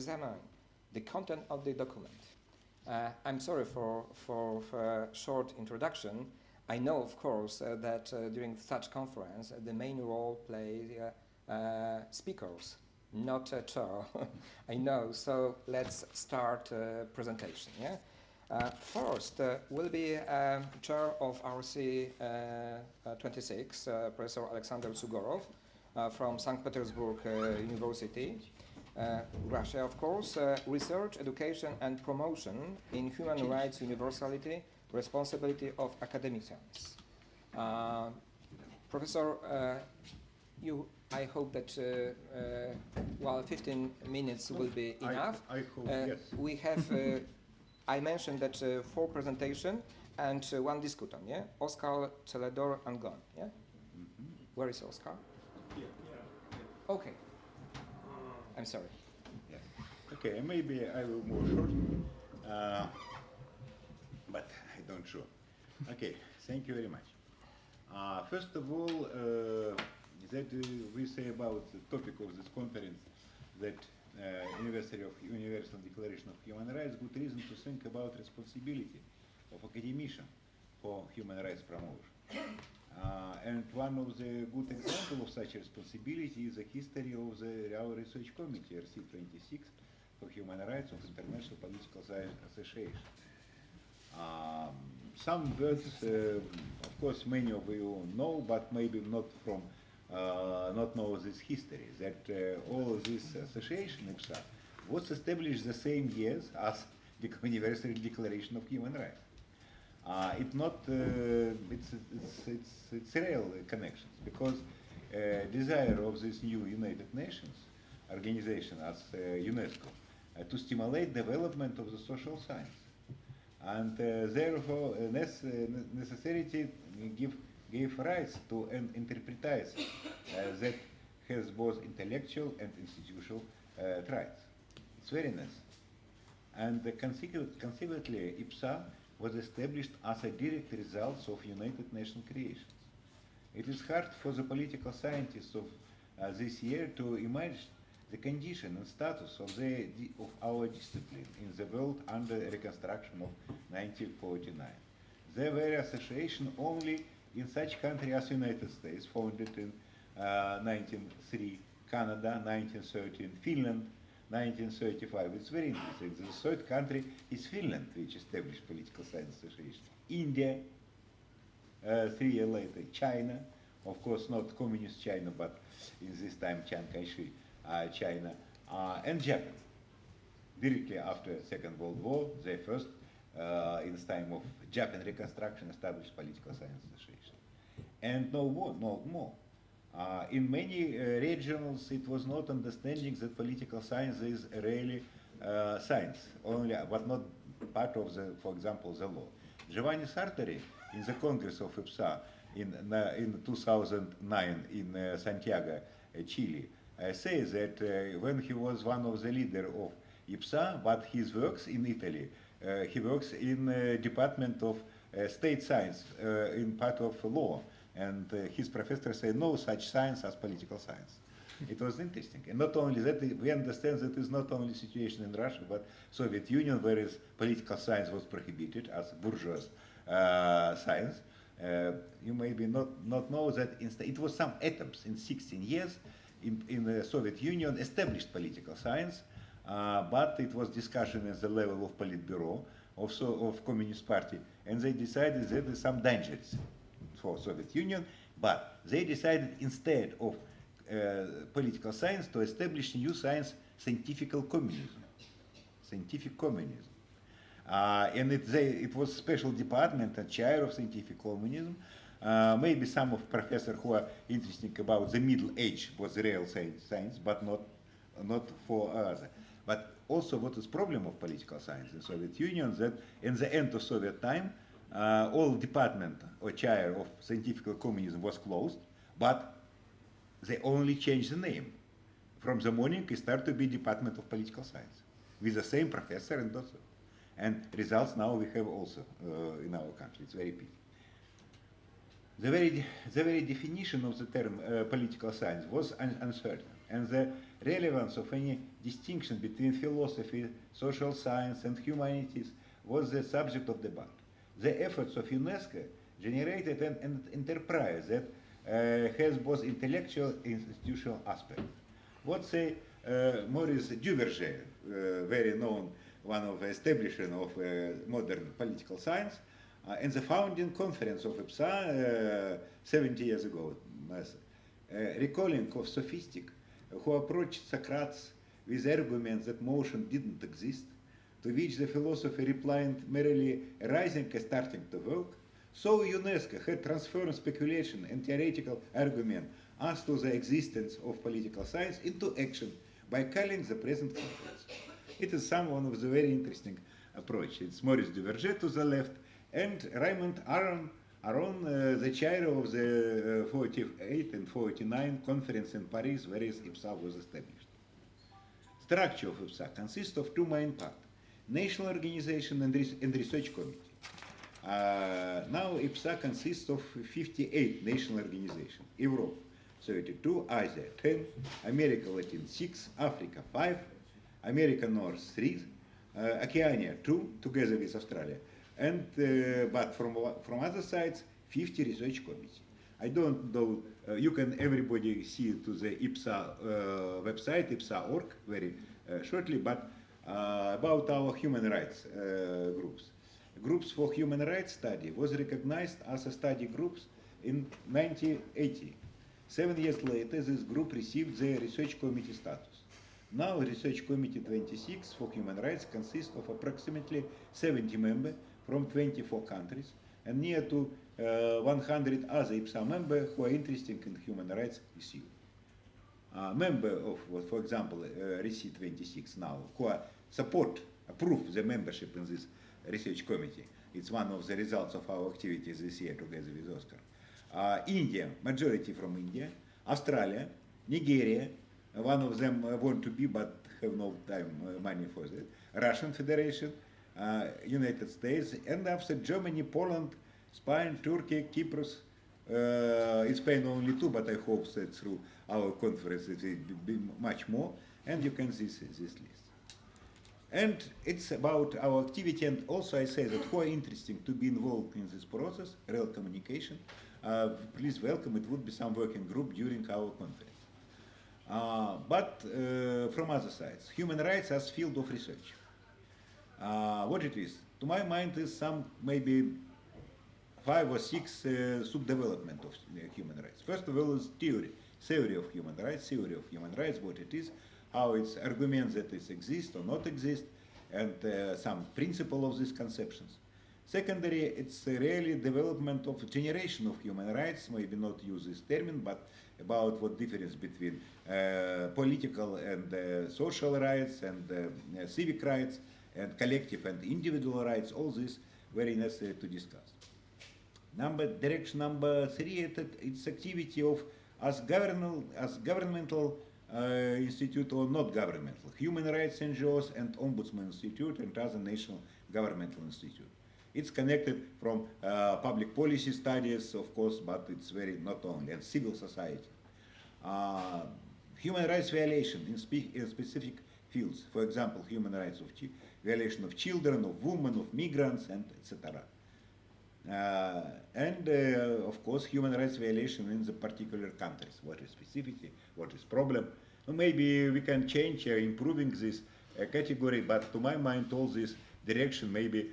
examine the content of the document. I'm sorry for a short introduction. I know, of course, that during such conference, the main role play speakers, not a chair. I know, so let's start presentation. Yeah? First will be chair of RC26, Professor Alexander Sungurov from St. Petersburg University, Russia, of course, research, education and promotion in human rights universality, responsibility of academicians. Professor, I hope that 15 minutes will be enough. I hope, yes. We have, I mentioned that 4 presentation and 1 discutant, yeah? Oscar, Celador, Angón, yeah? Where is Oscar? Here. Okay. I'm sorry. Yeah. Okay, maybe I will move short, but I don't sure. Okay, thank you very much. First of all, that we say about the topic of this conference, that Universal Declaration of Human Rights, good reason to think about responsibility of academician for human rights promotion. And one of the good examples of such responsibility is the history of our research committee, RC26, for Human Rights of International Political Science Association. Some words, of course, many of you know, but maybe not from not know this history, that all of this association, IPSA, was established the same years as the Universal Declaration of Human Rights. It's real connections, because desire of this new United Nations organization as UNESCO to stimulate development of the social science, and therefore necessity gave rise to an enterprise that has both intellectual and institutional traits. It's very nice. And consequently, IPSA was established as a direct result of United Nations creations. It is hard for the political scientists of this year to imagine the condition and status of our discipline in the world under reconstruction of 1949. There were associations only in such countries as United States, founded in 1903, Canada 1913, Finland 1935. It's very interesting. The third country is Finland, which established Political Science Association. India, 3 years later, China, of course not communist China, but in this time Chiang Kai-shek, China, and Japan. Directly after Second World War, they first, in the time of Japan reconstruction, established Political Science Association. And no more. In many regions, it was not understanding that political science is really science, only, but not part of the, for example, the law. Giovanni Sartori, in the Congress of IPSA in 2009 in Santiago, Chile, says that when he was one of the leaders of IPSA, but his works in Italy, he works in Department of State Science, in part of law. And his professor said no such science as political science. It was interesting. And not only that, we understand that it's not only situation in Russia, but Soviet Union, whereas political science was prohibited as bourgeois science. You maybe not know that it was some attempts in 16 years in the Soviet Union established political science, but it was discussion at the level of Politburo, of Communist Party, and they decided that there's some dangers for Soviet Union, but they decided instead of political science to establish new science, scientific communism. And it was special department and chair of scientific communism. Maybe some of professors who are interested about the Middle Age was real science, but not for others. But also what is problem of political science in Soviet Union, that in the end of Soviet time, all department or chair of scientific communism was closed, but they only changed the name. From the morning, it started to be Department of Political Science with the same professor and also. And results now we have also in our country. It's very pity. The very definition of the term political science was uncertain, and the relevance of any distinction between philosophy, social science, and humanities was the subject of debate. The efforts of UNESCO generated an enterprise that has both intellectual and institutional aspects. What say Maurice Jedrzej, very known, one of the establishers of modern political science, and the founding conference of IPSA 70 years ago, recalling of sophistic who approached Socrates with arguments that motion didn't exist, to which the philosopher replied merely arising and starting to work. So UNESCO had transformed speculation and theoretical argument as to the existence of political science into action by calling the present conference. It is one of the very interesting approach. It's Maurice Jedrzej to the left and Raymond Aron, the chair of the 48 and 49 conference in Paris, where IPSA was established. Structure of IPSA consists of two main parts: national organization and research committee. Now IPSA consists of 58 national organizations: Europe 32, Asia 10, America Latin 6, Africa 5, America North 3, Oceania 2, together with Australia, and but from other sides 50 research committees. I don't know, you can everybody see to the IPSA website, IPSA.org, very shortly, but about our human rights groups. Groups for human rights study was recognized as a study groups in 1980. 7 years later, this group received the research committee status. Now, Research Committee 26 for Human Rights consists of approximately 70 members from 24 countries and near to 100 other IPSA members who are interested in human rights issues. Member of, for example, RC26 now, who approve the membership in this research committee. It's one of the results of our activities this year together with Oscar. India, majority from India, Australia, Nigeria, one of them want to be but have no time, money for that, Russian Federation, United States, and after Germany, Poland, Spain, Turkey, Cyprus, in Spain only two, but I hope that through our conference it will be much more, and you can see this list. And it's about our activity, and also I say that who are interested to be involved in this process, real communication, please welcome, it would be some working group during our conference. But from other sides, human rights as field of research. What it is, to my mind, is some maybe 5 or 6 sub-development of human rights. First of all is theory of human rights, what it is, how its arguments that it exists or not exist, and some principle of these conceptions. Secondary, it's really development of generation of human rights, maybe not use this term, but about what difference between political and social rights and civic rights and collective and individual rights, all this very necessary to discuss. Direction number 3, it's activity of as governmental institute or not governmental, human rights NGOs and Ombudsman Institute and other national governmental institute. It's connected from public policy studies, of course, but it's very not only, and civil society. Human rights violation in specific fields, for example, human rights of violation of children, of women, of migrants, and etc. Of course, human rights violation in the particular countries. What is specificity? What is problem? Well, maybe we can change improving this category, but to my mind, all this direction maybe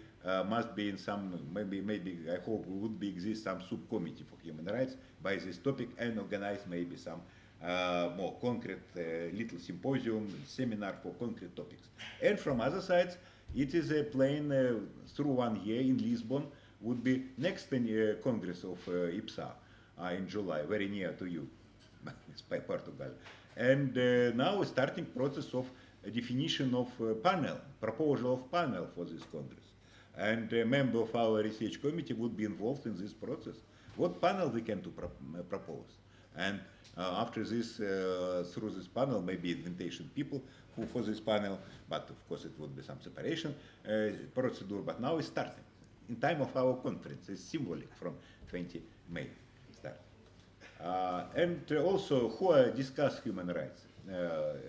must be in some, maybe I hope would be exist some subcommittee for human rights by this topic and organize maybe some more concrete little symposium, seminar for concrete topics. And from other sides, it is a plan through 1 year in Lisbon would be next Congress of IPSA in July, very near to you, by Portugal. And now starting process of a definition of panel, proposal of panel for this Congress. And a member of our research committee would be involved in this process. What panel we can to propose? And after this, through this panel, maybe invitation people who for this panel, but of course it would be some separation procedure, but now it's starting. In time of our conference, it's symbolic from 20 May start. And also who discuss human rights.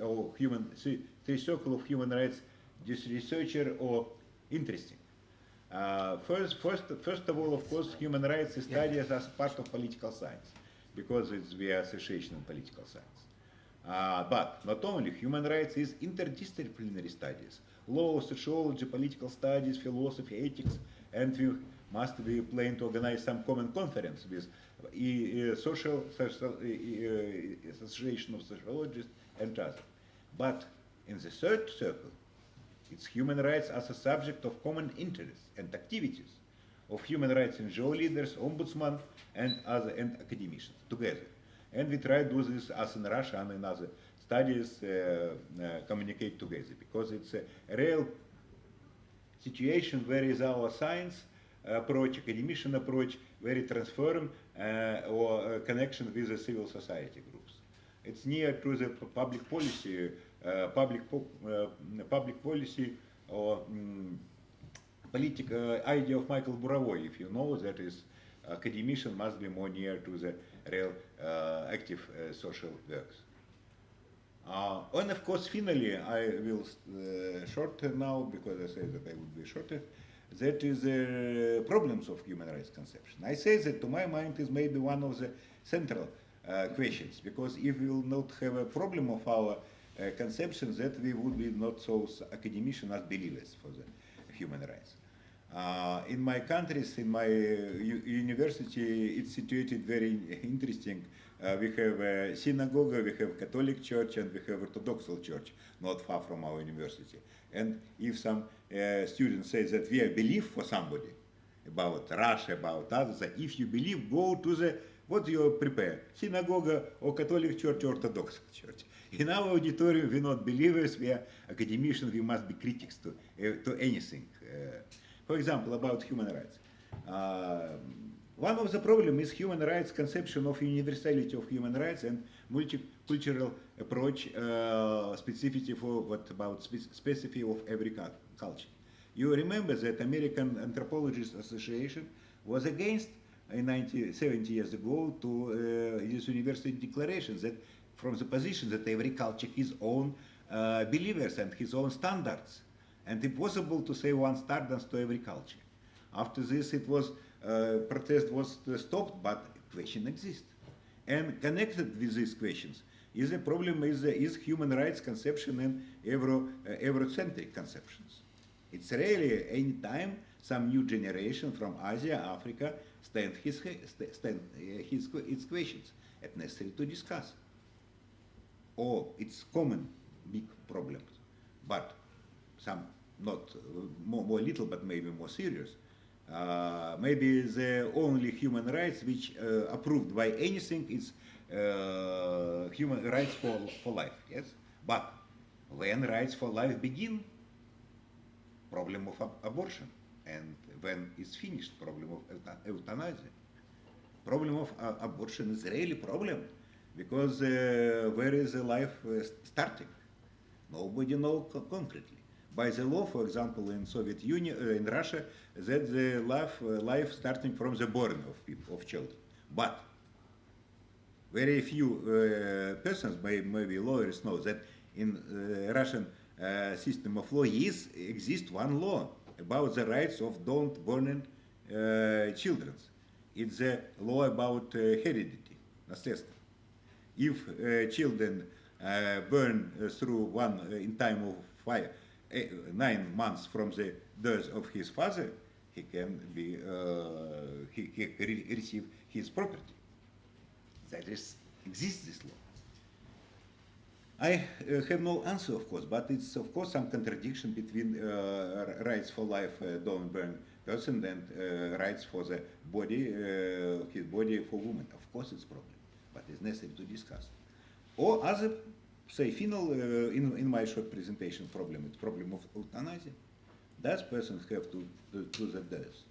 or three circle of human rights researcher or interesting. First of all, of course, human rights studies as part of political science, because we are association in political science. But not only, human rights is interdisciplinary studies, law, sociology, political studies, philosophy, ethics, and we must be planning to organize some common conference with association of sociologists and others. But in the third circle, it's human rights as a subject of common interests and activities of human rights NGO leaders, ombudsman, and academicians together. And we try to do this as in Russia and in other studies communicate together, because it's a real situation where is our science approach, academician approach, very transform or connection with the civil society groups. It's near to the public policy, public policy or political idea of Michael Buravoi. If you know, that is academician must be more near to the real active social works. And of course, finally, I will shorten now, because I say that I will be shorter. That is the problems of human rights conception. I say that to my mind is maybe one of the central questions, because if we will not have a problem of our conception, that we would be not so academician as believers for the human rights. In my countries, in my university, it's situated very interesting. We have a synagogue, we have Catholic church, and we have Orthodox church, not far from our university. And if some students say that we believe for somebody, about Russia, about others, that if you believe, go to the, what you prepare, synagogue or Catholic church or Orthodox church. In our auditorium, we're not believers, we are academicians, we must be critics to anything. For example, about human rights. One of the problems is human rights conception of universality of human rights and multicultural approach, specificity for what about specificity of every culture. You remember that American Anthropologists Association was against in 70 years ago to this university declaration that from the position that every culture his own believers and his own standards, and impossible to say one standards to every culture. After this, it was protest was stopped, but question exists. And connected with these questions is the problem is human rights conception and Eurocentric conceptions. It's really any time some new generation from Asia, Africa stand its questions and necessary to discuss. Or it's common big problems, but some not more little, but maybe more serious. Maybe the only human rights which approved by anything is human rights for life, yes? But when rights for life begin, problem of abortion, and when it's finished, problem of euthanasia. Problem of abortion is really problem, because where is the life starting? Nobody knows concretely. By the law, for example, in Soviet Union, in Russia, that the life starting from the born of children. But very few persons, maybe lawyers, know that in Russian system of law exists one law about the rights of don't born children. It's a law about heredity, naslедство. If children born through one in time of 9 months from the death of his father, he can be receive his property. That exists this law. I have no answer, of course, but it's of course some contradiction between rights for life don't burn person and rights for the body, his body for woman. Of course, it's a problem, but it's necessary to discuss. Or other, say, final in my short presentation problem, it's problem of euthanasia. Does persons have to the death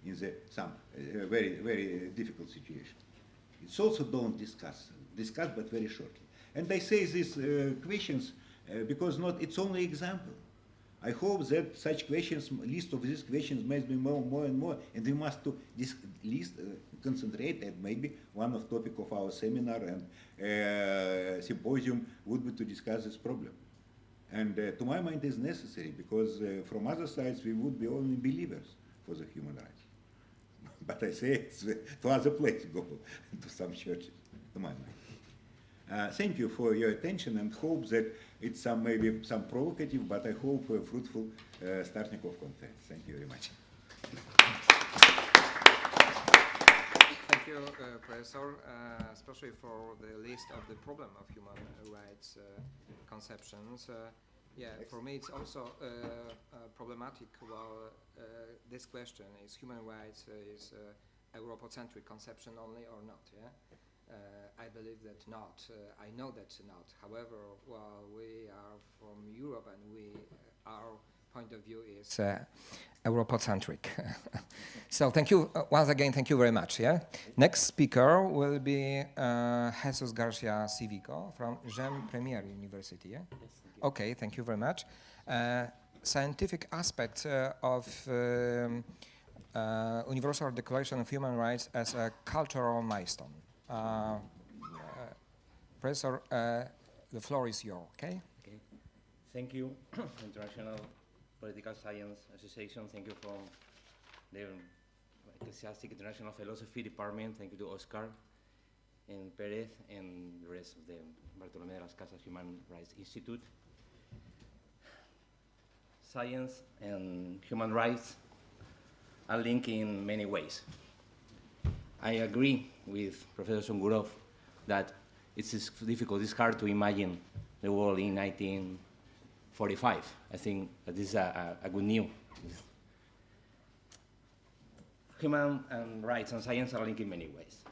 in some very difficult situation? It's also don't discuss but very shortly. And I say these questions because it's only example. I hope that such questions, list of these questions may be more and more, and we must to this list concentrate, and maybe one of topic of our seminar and symposium would be to discuss this problem. And to my mind is necessary, because from other sides we would be only believers for the human rights. But I say it's to other places, go to some churches, to my mind. Thank you for your attention, and hope that it's maybe some provocative, but I hope fruitful starting of content. Thank you very much. Thank you, Professor, especially for the list of the problem of human rights conceptions. Yeah, for me it's also problematic. Well, this question is human rights is Europocentric conception only or not? Yeah. I believe that not. I know that not. However, well, we are from Europe, and our point of view is Europocentric. So thank you once again. Thank you very much. Yeah. Next speaker will be Jesús GARCÍA CÍVICO from Jean Premier University. Yeah. Yes, thank you. Okay. Thank you very much. Scientific aspects of Universal Declaration of Human Rights as a cultural milestone. Professor, the floor is yours, okay? Okay. Thank you, International Political Science Association. Thank you from the Ecclesiastic International Philosophy Department. Thank you to Oscar and Perez and the rest of the Bartolomé de las Casas Human Rights Institute. Science and human rights are linked in many ways. I agree with Professor Sungurov that it's difficult, it's hard to imagine the world in 1945. I think that this is a good news. Human rights and science are linked in many ways.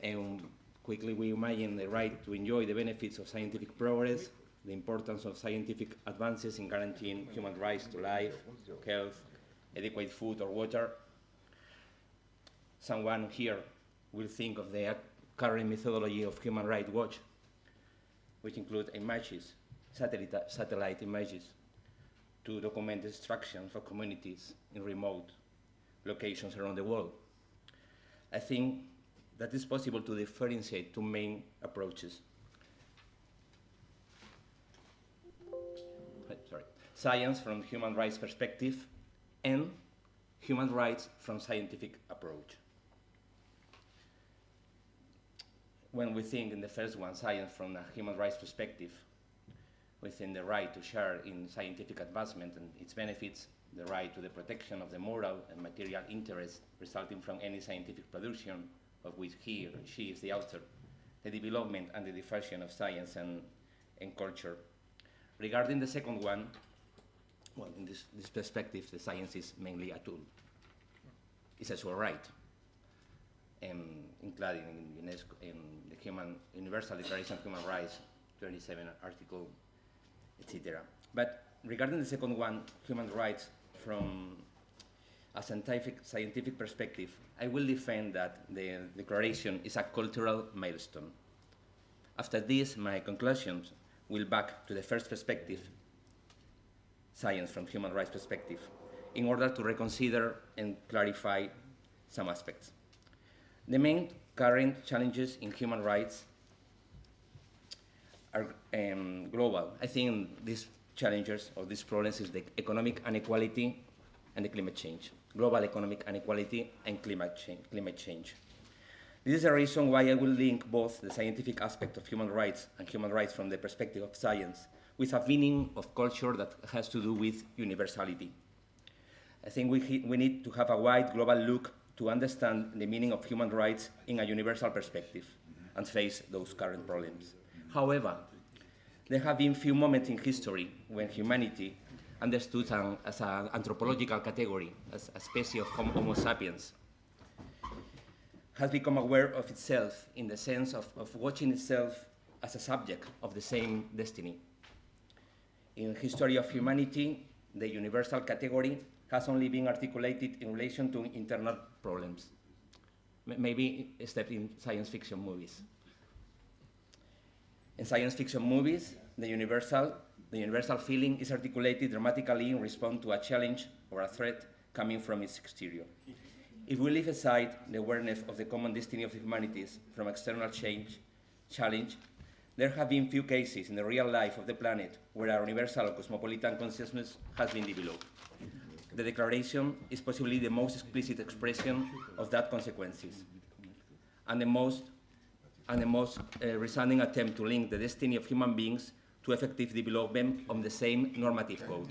And quickly we imagine the right to enjoy the benefits of scientific progress, the importance of scientific advances in guaranteeing human rights to life, health, adequate food or water. Someone here will think of the current methodology of Human Rights Watch, which include images, satellite images, to document destruction for communities in remote locations around the world. I think that it's possible to differentiate two main approaches. Science from human rights perspective and human rights from scientific approach. When we think in the first one, science from a human rights perspective, we think the right to share in scientific advancement and its benefits, the right to the protection of the moral and material interests resulting from any scientific production of which he or she is the author, the development and the diffusion of science and culture. Regarding the second one, well, in this perspective, the science is mainly a tool. It's a sole right, including in UNESCO, in the Universal Declaration of Human Rights, 27 article, etc. But regarding the second one, human rights from a scientific perspective, I will defend that the declaration is a cultural milestone. After this, my conclusions will back to the first perspective, science from human rights perspective, in order to reconsider and clarify some aspects. The main current challenges in human rights are global. I think these challenges or these problems is the economic inequality and the climate change. Global economic inequality and climate change. This is a reason why I will link both the scientific aspect of human rights and human rights from the perspective of science with a meaning of culture that has to do with universality. I think we need to have a wide global look to understand the meaning of human rights in a universal perspective and face those current problems. However, there have been few moments in history when humanity understood as an anthropological category, as a species of Homo sapiens, has become aware of itself in the sense of watching itself as a subject of the same destiny. In history of humanity, the universal category has only been articulated in relation to internal problems, maybe except in science fiction movies. In science fiction movies, the universal The universal feeling is articulated dramatically in response to a challenge or a threat coming from its exterior. If we leave aside the awareness of the common destiny of the humanities from external challenge, there have been few cases in the real life of the planet where a universal or cosmopolitan consciousness has been developed. The Declaration is possibly the most explicit expression of that consequences, and the most resounding attempt to link the destiny of human beings to effective development of the same normative code.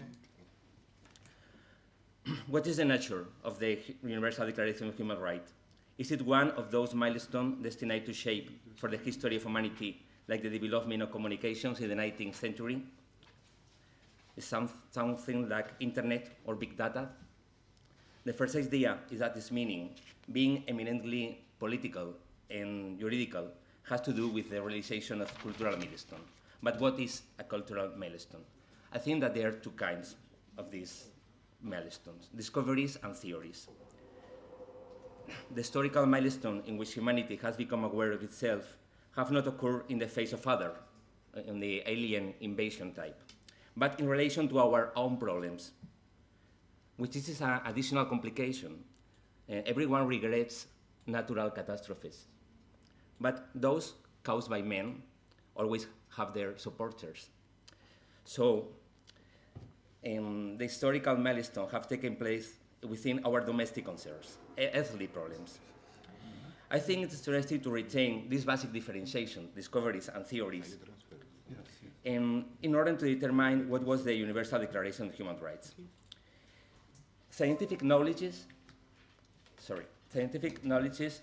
What is the nature of the Universal Declaration of Human Rights? Is it one of those milestones destined to shape for the history of humanity, like the development of communications in the 19th century? Is something like internet or big data? The first idea is that its meaning, being eminently political and juridical, has to do with the realization of cultural milestone. But what is a cultural milestone? I think that there are two kinds of these milestones: discoveries and theories. The historical milestone in which humanity has become aware of itself have not occurred in the face of other, in the alien invasion type, but in relation to our own problems, which is an additional complication. Everyone regrets natural catastrophes, but those caused by men always have their supporters. So the historical milestones have taken place within our domestic concerns, earthly problems. I think it's interesting to retain this basic differentiation, discoveries and theories, in order to determine what was the Universal Declaration of Human Rights. Scientific knowledges,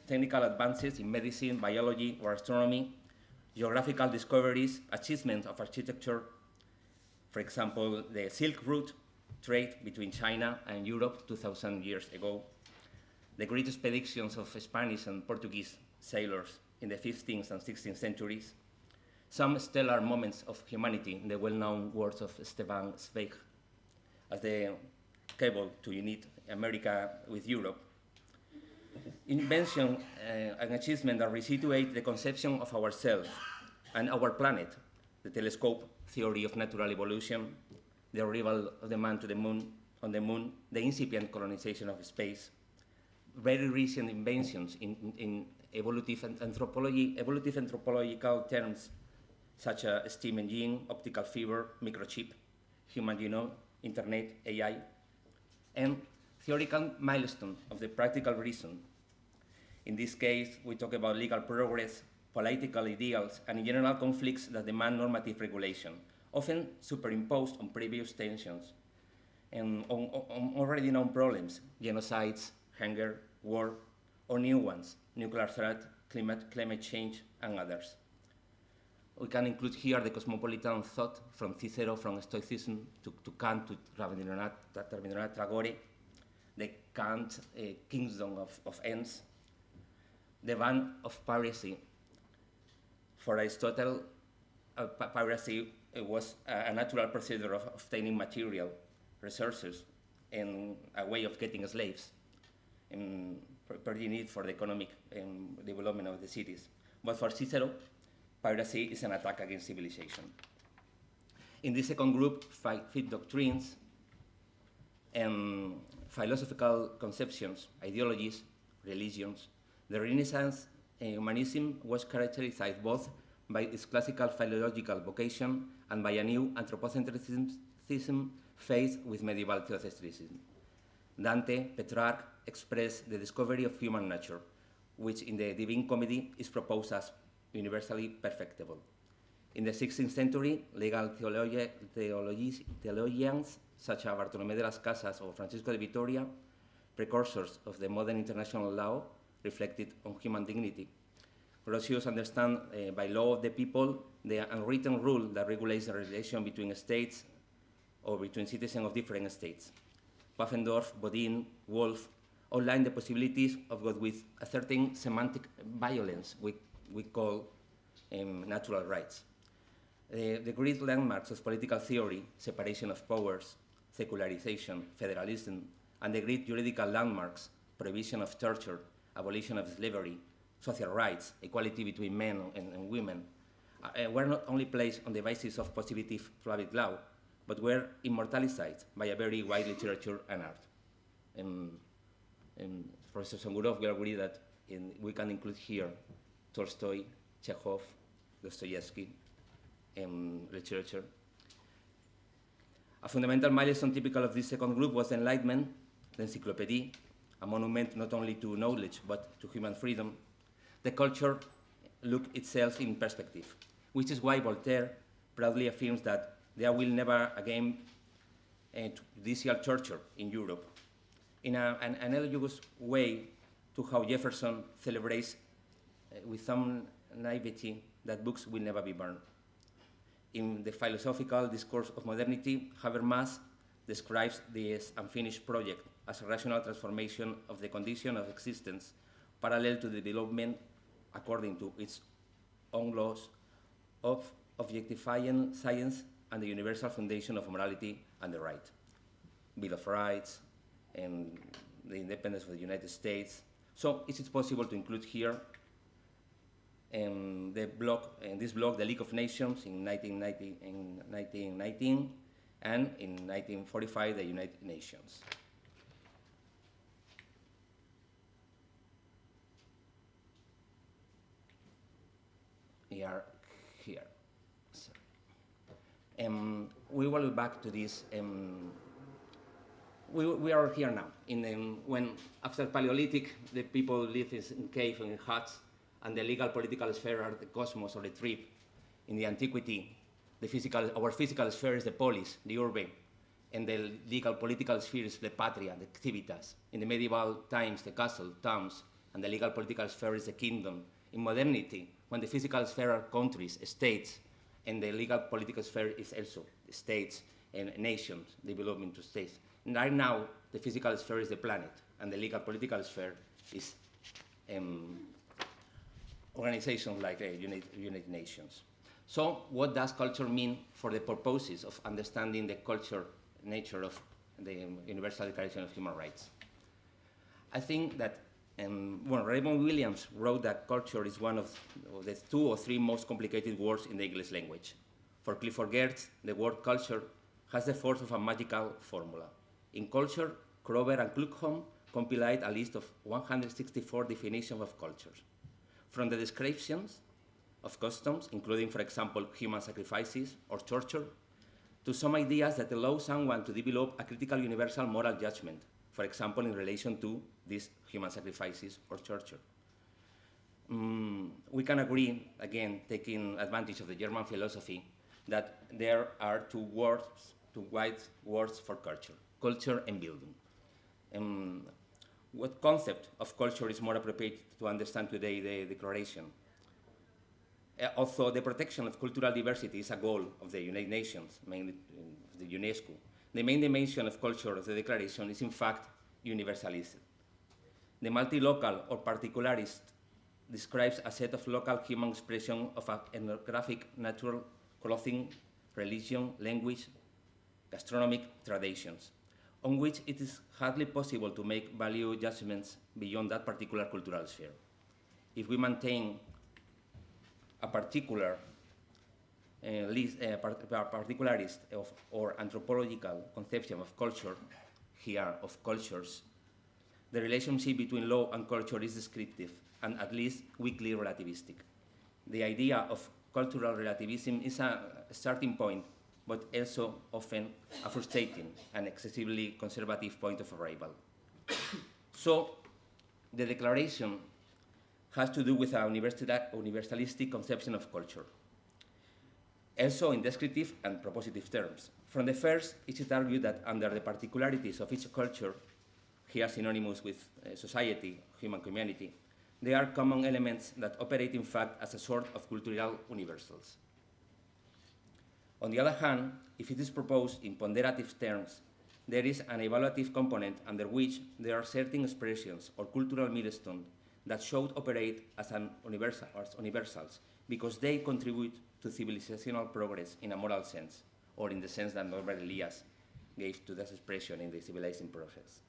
technical advances in medicine, biology, or astronomy, geographical discoveries, achievements of architecture, for example, the Silk Route trade between China and Europe 2,000 years ago, the great expeditions of Spanish and Portuguese sailors in the 15th and 16th centuries, some stellar moments of humanity in the well-known words of Stefan Zweig, as the cable to unite America with Europe. Invention and achievement that resituate the conception of ourselves and our planet, the telescope theory of natural evolution, the arrival of the man to the moon, on the moon, the incipient colonization of space, very recent inventions in evolutive anthropological terms, such as steam engine, optical fiber, microchip, human genome, internet, AI, and theoretical milestone of the practical reason. In this case, we talk about legal progress, political ideals, and in general conflicts that demand normative regulation, often superimposed on previous tensions and on already known problems, genocides, hunger, war, or new ones, nuclear threat, climate change, and others. We can include here the cosmopolitan thought from Cicero, from Stoicism, to Kant, to Rabindranath Tagore, the Kant kingdom of ends, the ban of piracy. For Aristotle, piracy was a natural procedure of obtaining material resources and a way of getting slaves, per the need for the economic development of the cities. But for Cicero, piracy is an attack against civilization. In this second group fit doctrines and philosophical conceptions, ideologies, religions. The Renaissance humanism was characterized both by its classical philological vocation and by a new anthropocentrism faced with medieval theocentrism. Dante, Petrarch expressed the discovery of human nature, which in the Divine Comedy is proposed as universally perfectible. In the 16th century, legal theologians such as Bartolomé de las Casas or Francisco de Vitoria, precursors of the modern international law, reflected on human dignity. Grotius understands by law of the people the unwritten rule that regulates the relation between states or between citizens of different states. Pufendorf, Bodin, Wolff outline the possibilities of what with a certain semantic violence we call natural rights. The great landmarks of political theory, separation of powers, secularization, federalism, and the great juridical landmarks, prohibition of torture, abolition of slavery, social rights, equality between men and women, were not only placed on the basis of positive public law, but were immortalized by a very wide literature and art. Professor Sungurov will agree that we can include here Tolstoy, Chekhov, Dostoevsky, literature. A fundamental milestone typical of this second group was the Enlightenment, the encyclopedia, a monument not only to knowledge but to human freedom. The culture looked itself in perspective, which is why Voltaire proudly affirms that there will never again judicial torture in Europe, in an analogous way to how Jefferson celebrates with some naivety that books will never be burned. In the philosophical discourse of modernity, Habermas describes this unfinished project as a rational transformation of the condition of existence parallel to the development according to its own laws of objectifying science and the universal foundation of morality and the right. Bill of Rights and the independence of the United States. So is it possible to include here in this block, the League of Nations in 1919, and in 1945, the United Nations. We are here. Sorry. We will be back to this. We are here now. When after Paleolithic, the people live in caves and in huts, and the legal political sphere are the cosmos or the trip. In the antiquity, our physical sphere is the polis, the urbe, and the legal political sphere is the patria, the civitas. In the medieval times, the castle, towns, and the legal political sphere is the kingdom. In modernity, when the physical sphere are countries, states, and the legal political sphere is also states and nations, developed into states. And right now, the physical sphere is the planet, and the legal political sphere is organizations like the United Nations. So what does culture mean for the purposes of understanding the culture nature of the Universal Declaration of Human Rights? I think that Raymond Williams wrote that culture is one of the 2 or 3 most complicated words in the English language. For Clifford Geertz, the word culture has the force of a magical formula. In culture, Kroeber and Kluckholm compiled a list of 164 definitions of cultures. From the descriptions of customs, including, for example, human sacrifices or torture, to some ideas that allow someone to develop a critical universal moral judgment, for example, in relation to these human sacrifices or torture. We can agree, again, taking advantage of the German philosophy, that there are two wide words for culture, culture and building. What concept of culture is more appropriate to understand today the Declaration? Also, the protection of cultural diversity is a goal of the United Nations, mainly the UNESCO. The main dimension of culture of the Declaration is, in fact, universalism. The multi-local or particularist describes a set of local human expression of ethnographic, natural, clothing, religion, language, gastronomic traditions, on which it is hardly possible to make value judgments beyond that particular cultural sphere. If we maintain a particular particularist or anthropological conception of culture, here of cultures, the relationship between law and culture is descriptive and at least weakly relativistic. The idea of cultural relativism is a starting point, but also often a frustrating and excessively conservative point of arrival. So the Declaration has to do with a universalistic conception of culture, also in descriptive and propositive terms. From the first, it is argued that under the particularities of each culture, here synonymous with society, human community, there are common elements that operate in fact as a sort of cultural universals. On the other hand, if it is proposed in ponderative terms, there is an evaluative component under which there are certain expressions or cultural milestones that should operate as universals because they contribute to civilizational progress in a moral sense, or in the sense that Norbert Elias gave to this expression in the civilizing process.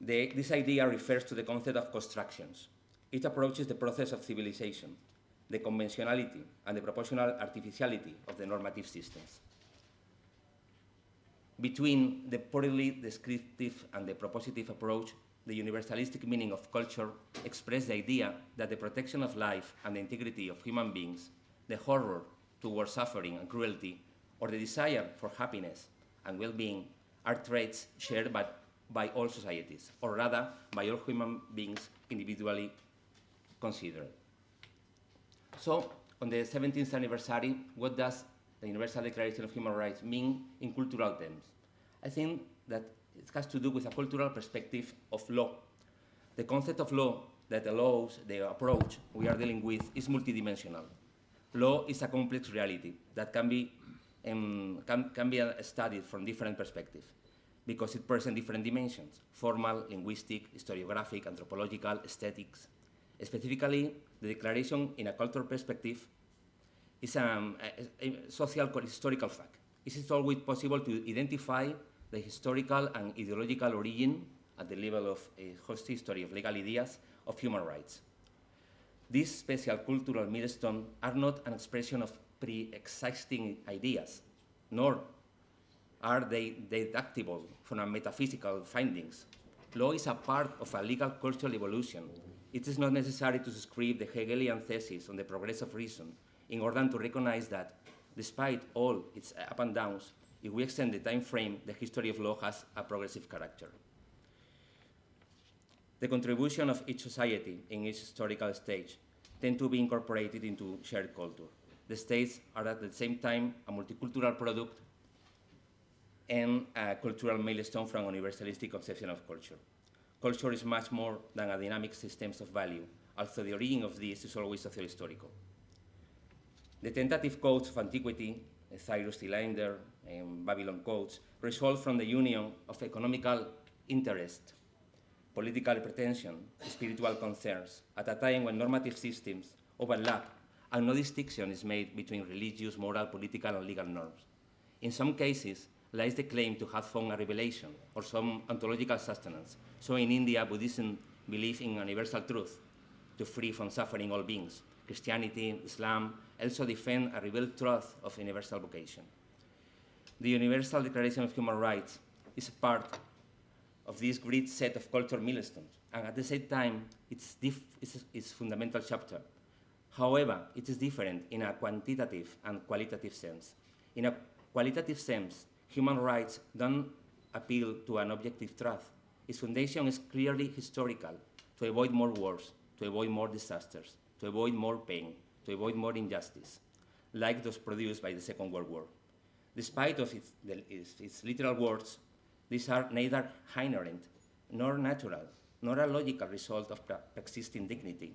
This idea refers to the concept of constructions. It approaches the process of civilization the conventionality and the proportional artificiality of the normative systems. Between the purely descriptive and the propositive approach, the universalistic meaning of culture expressed the idea that the protection of life and the integrity of human beings, the horror towards suffering and cruelty, or the desire for happiness and well-being are traits shared by all societies, or rather by all human beings individually considered. So, on the 17th anniversary, what does the Universal Declaration of Human Rights mean in cultural terms? I think that it has to do with a cultural perspective of law. The concept of law that allows the approach we are dealing with is multidimensional. Law is a complex reality that can be studied from different perspectives because it presents different dimensions: formal, linguistic, historiographic, anthropological, aesthetics. Specifically, the declaration in a cultural perspective is a social historical fact. Is it always possible to identify the historical and ideological origin at the level of a history of legal ideas of human rights? These special cultural milestones are not an expression of pre-existing ideas, nor are they deductible from metaphysical findings. Law is a part of a legal cultural evolution. It is not necessary to subscribe the Hegelian thesis on the progress of reason in order to recognize that, despite all its ups and downs, if we extend the time frame, the history of law has a progressive character. The contribution of each society in each historical stage tend to be incorporated into shared culture. The states are at the same time a multicultural product and a cultural milestone from a universalistic conception of culture. Culture is much more than a dynamic system of value, although the origin of this is always socio-historical. The tentative codes of antiquity, Cyrus Cylinder and Babylon codes, result from the union of economical interest, political pretension, spiritual concerns, at a time when normative systems overlap and no distinction is made between religious, moral, political, and legal norms. In some cases, lies the claim to have found a revelation or some ontological sustenance. So in India, Buddhism believes in a universal truth, to free from suffering all beings. Christianity, Islam also defend a revealed truth of universal vocation. The Universal Declaration of Human Rights is a part of this great set of cultural milestones, and at the same time, it's fundamental chapter. However, it is different in a quantitative and qualitative sense. In a qualitative sense, human rights don't appeal to an objective truth. Its foundation is clearly historical, to avoid more wars, to avoid more disasters, to avoid more pain, to avoid more injustice, like those produced by the Second World War. Despite of its literal words, these are neither inherent, nor natural, nor a logical result of existing dignity,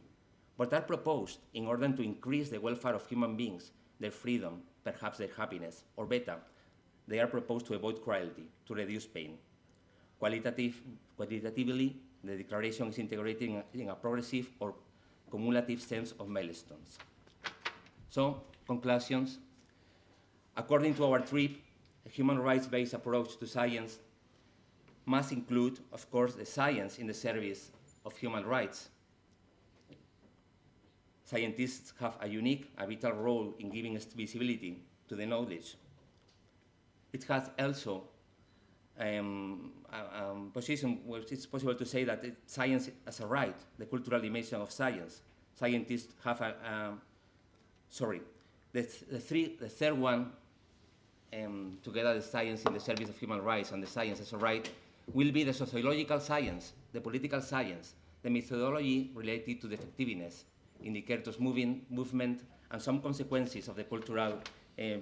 but are proposed in order to increase the welfare of human beings, their freedom, perhaps their happiness, or better, they are proposed to avoid cruelty, to reduce pain. Qualitatively, the declaration is integrated in a progressive or cumulative sense of milestones. So, conclusions. According to our trip, a human rights-based approach to science must include, of course, the science in the service of human rights. Scientists have a unique, a vital role in giving visibility to the knowledge. It has also a position where it's possible to say that science as a right, the cultural dimension of science. Scientists have the third one, together the science in the service of human rights and the science as a right, will be the sociological science, the political science, the methodology related to the effectiveness, indicators, movement, and some consequences of the cultural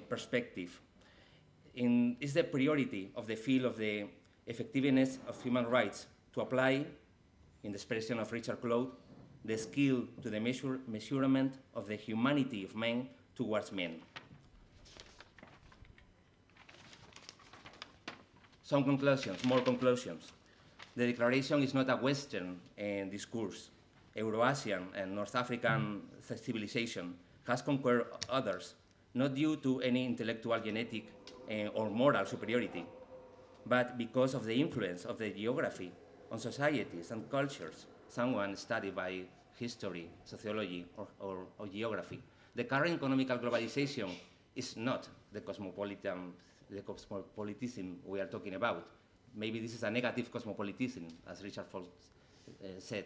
perspective. Is the priority of the field of the effectiveness of human rights to apply, in the expression of Richard Claude, the skill to the measurement of the humanity of men towards men. Some conclusions, more conclusions. The declaration is not a Western discourse. Euro-Asian and North African civilization has conquered others, not due to any intellectual, genetic, or moral superiority, but because of the influence of the geography on societies and cultures. Someone studied by history, sociology, or geography. The current economical globalization is not the cosmopolitanism we are talking about. Maybe this is a negative cosmopolitanism, as Richard Falk said.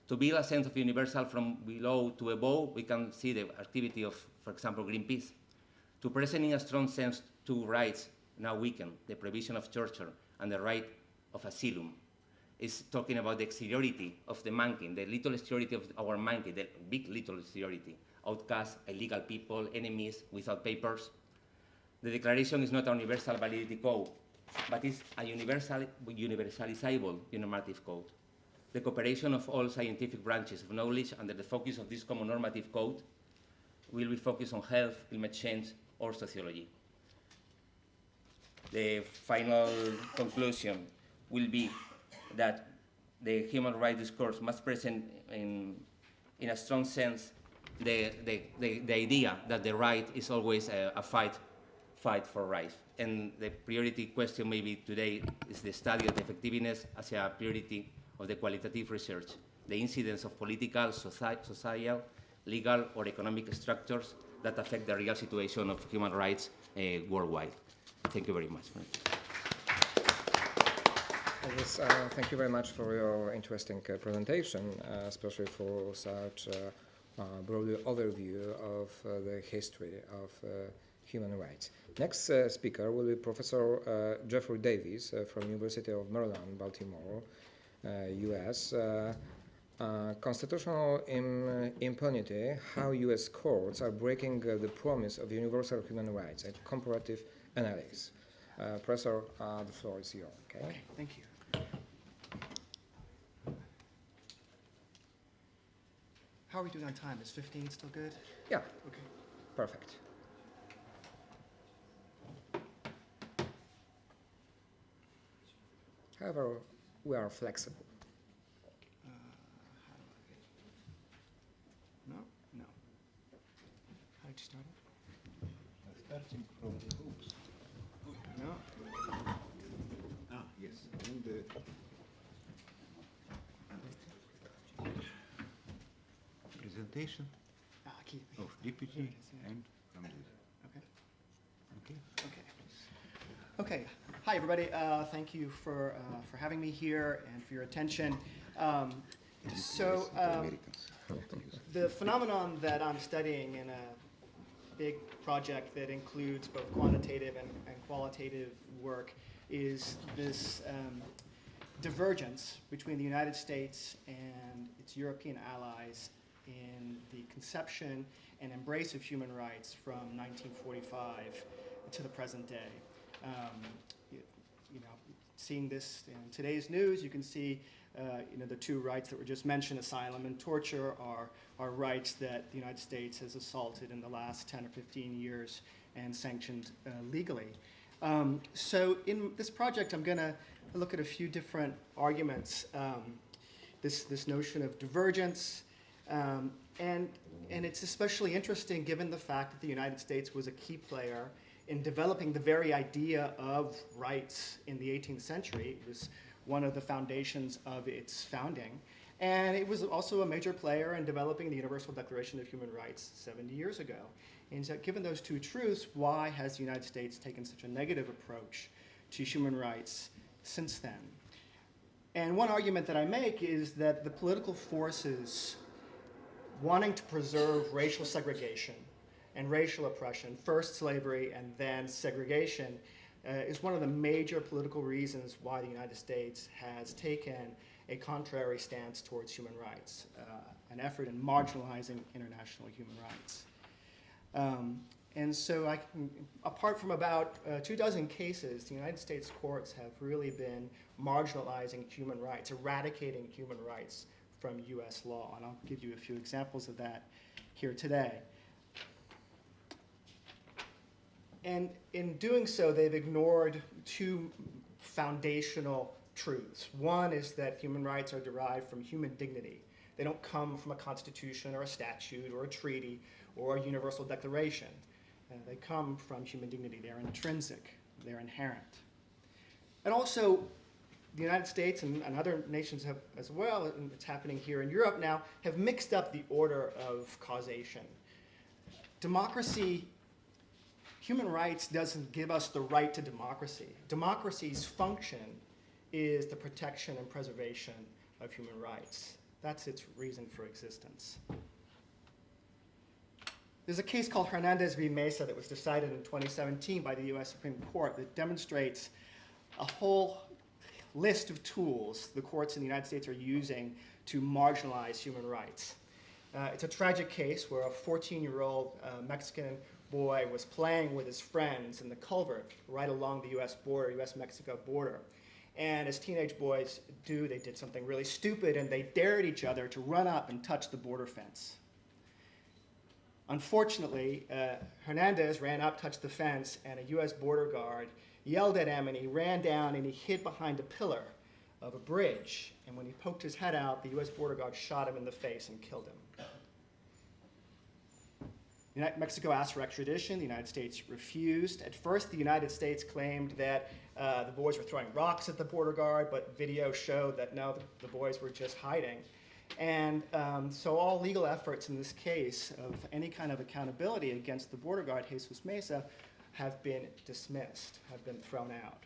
To build a sense of universal from below to above, we can see the activity of, for example, Greenpeace. To present in a strong sense two rights now weakened, the provision of torture and the right of asylum, is talking about the exteriority of the monkey, the little exteriority of our monkey, the big little exteriority, outcasts, illegal people, enemies, without papers. The declaration is not a universal validity code, but is a universalizable normative code. The cooperation of all scientific branches of knowledge under the focus of this common normative code will be focused on health, climate change, or sociology. The final conclusion will be that the human rights discourse must present in a strong sense the idea that the right is always a fight for rights. And the priority question maybe today is the study of the effectiveness as a priority of the qualitative research, the incidence of political, social, legal, or economic structures that affect the real situation of human rights worldwide. Thank you very much. Thank you very much for your interesting presentation, especially for such a broad overview of the history of human rights. Next speaker will be Professor Jeffrey Davis from University of Maryland, Baltimore, US. Constitutional impunity, how US courts are breaking the promise of universal human rights, a comparative analysis. Professor, the floor is yours. Okay, thank you. How are we doing on time? Is 15 still good? Yeah. Okay. Perfect. However, we are flexible. No? No. How did you start it? Starting from oops. No? Ah, yes. And the presentation of deputy and from this. Okay. Okay. Okay. Okay. Hi, everybody. Thank you for having me here and for your attention. The phenomenon that I'm studying in a big project that includes both quantitative and qualitative work is this divergence between the United States and its European allies in the conception and embrace of human rights from 1945 to the present day. Seeing this in today's news, you can see the two rights that were just mentioned, asylum and torture, are rights that the United States has assaulted in the last 10 or 15 years and sanctioned legally. So in this project, I'm going to look at a few different arguments. This notion of divergence, and it's especially interesting given the fact that the United States was a key player in developing the very idea of rights in the 18th century. It was one of the foundations of its founding. And it was also a major player in developing the Universal Declaration of Human Rights 70 years ago. And so given those two truths, why has the United States taken such a negative approach to human rights since then? And one argument that I make is that the political forces wanting to preserve racial segregation and racial oppression, first slavery and then segregation, is one of the major political reasons why the United States has taken a contrary stance towards human rights, an effort in marginalizing international human rights. And so apart from about 24 cases, the United States courts have really been marginalizing human rights, eradicating human rights from US law. And I'll give you a few examples of that here today. And in doing so, they've ignored two foundational truths. One is that human rights are derived from human dignity. They don't come from a constitution or a statute or a treaty or a universal declaration. They come from human dignity. They're intrinsic. They're inherent. And also, the United States and other nations have as well, and it's happening here in Europe now, have mixed up the order of causation. Democracy, human rights doesn't give us the right to democracy. Democracy's function is the protection and preservation of human rights. That's its reason for existence. There's a case called Hernandez v. Mesa that was decided in 2017 by the US Supreme Court that demonstrates a whole list of tools the courts in the United States are using to marginalize human rights. It's a tragic case where a 14-year-old Mexican boy was playing with his friends in the culvert right along the US border, US-Mexico border. And as teenage boys do, they did something really stupid and they dared each other to run up and touch the border fence. Unfortunately, Hernandez ran up, touched the fence, and a US border guard yelled at him, and he ran down and he hid behind a pillar of a bridge. And when he poked his head out, the US border guard shot him in the face and killed him. Mexico asked for extradition. The United States refused. At first, the United States claimed that the boys were throwing rocks at the border guard, but video showed that no, the boys were just hiding. And so all legal efforts in this case of any kind of accountability against the border guard, Jesús Mesa, have been dismissed, have been thrown out.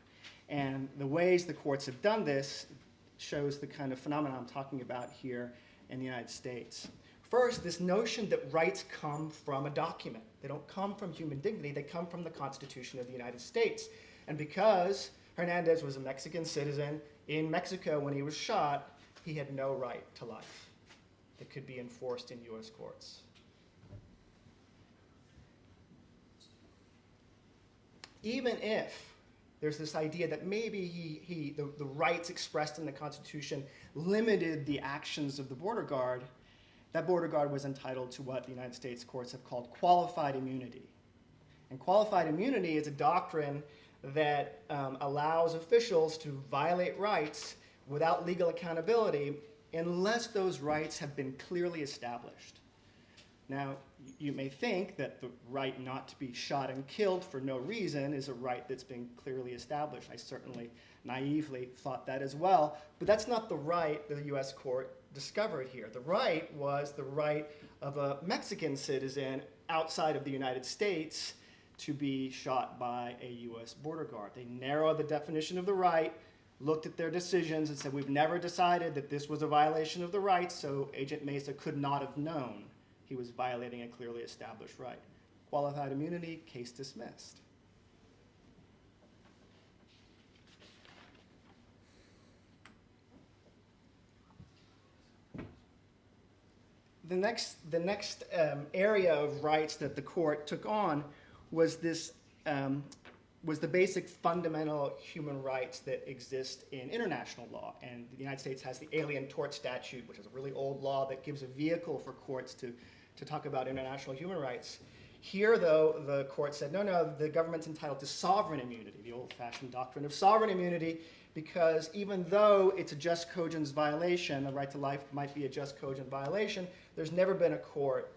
And the ways the courts have done this shows the kind of phenomenon I'm talking about here in the United States. First, this notion that rights come from a document. They don't come from human dignity, they come from the Constitution of the United States. And because Hernandez was a Mexican citizen in Mexico when he was shot, he had no right to life that could be enforced in US courts. Even if there's this idea that maybe the rights expressed in the Constitution limited the actions of the border guard, that border guard was entitled to what the United States courts have called qualified immunity. And qualified immunity is a doctrine that allows officials to violate rights without legal accountability unless those rights have been clearly established. Now, you may think that the right not to be shot and killed for no reason is a right that's been clearly established. I certainly naively thought that as well, but that's not the right that the US court discovered here. The right was the right of a Mexican citizen outside of the United States to be shot by a US border guard. They narrowed the definition of the right, looked at their decisions and said, we've never decided that this was a violation of the rights, so Agent Mesa could not have known he was violating a clearly established right. Qualified immunity, case dismissed. The next area of rights that the court took on was this was the basic fundamental human rights that exist in international law. And the United States has the Alien Tort Statute, which is a really old law that gives a vehicle for courts to talk about international human rights. Here, though, the court said, no, the government's entitled to sovereign immunity, the old-fashioned doctrine of sovereign immunity, because even though it's a just cogens violation, a right to life might be a just cogent violation, there's never been a court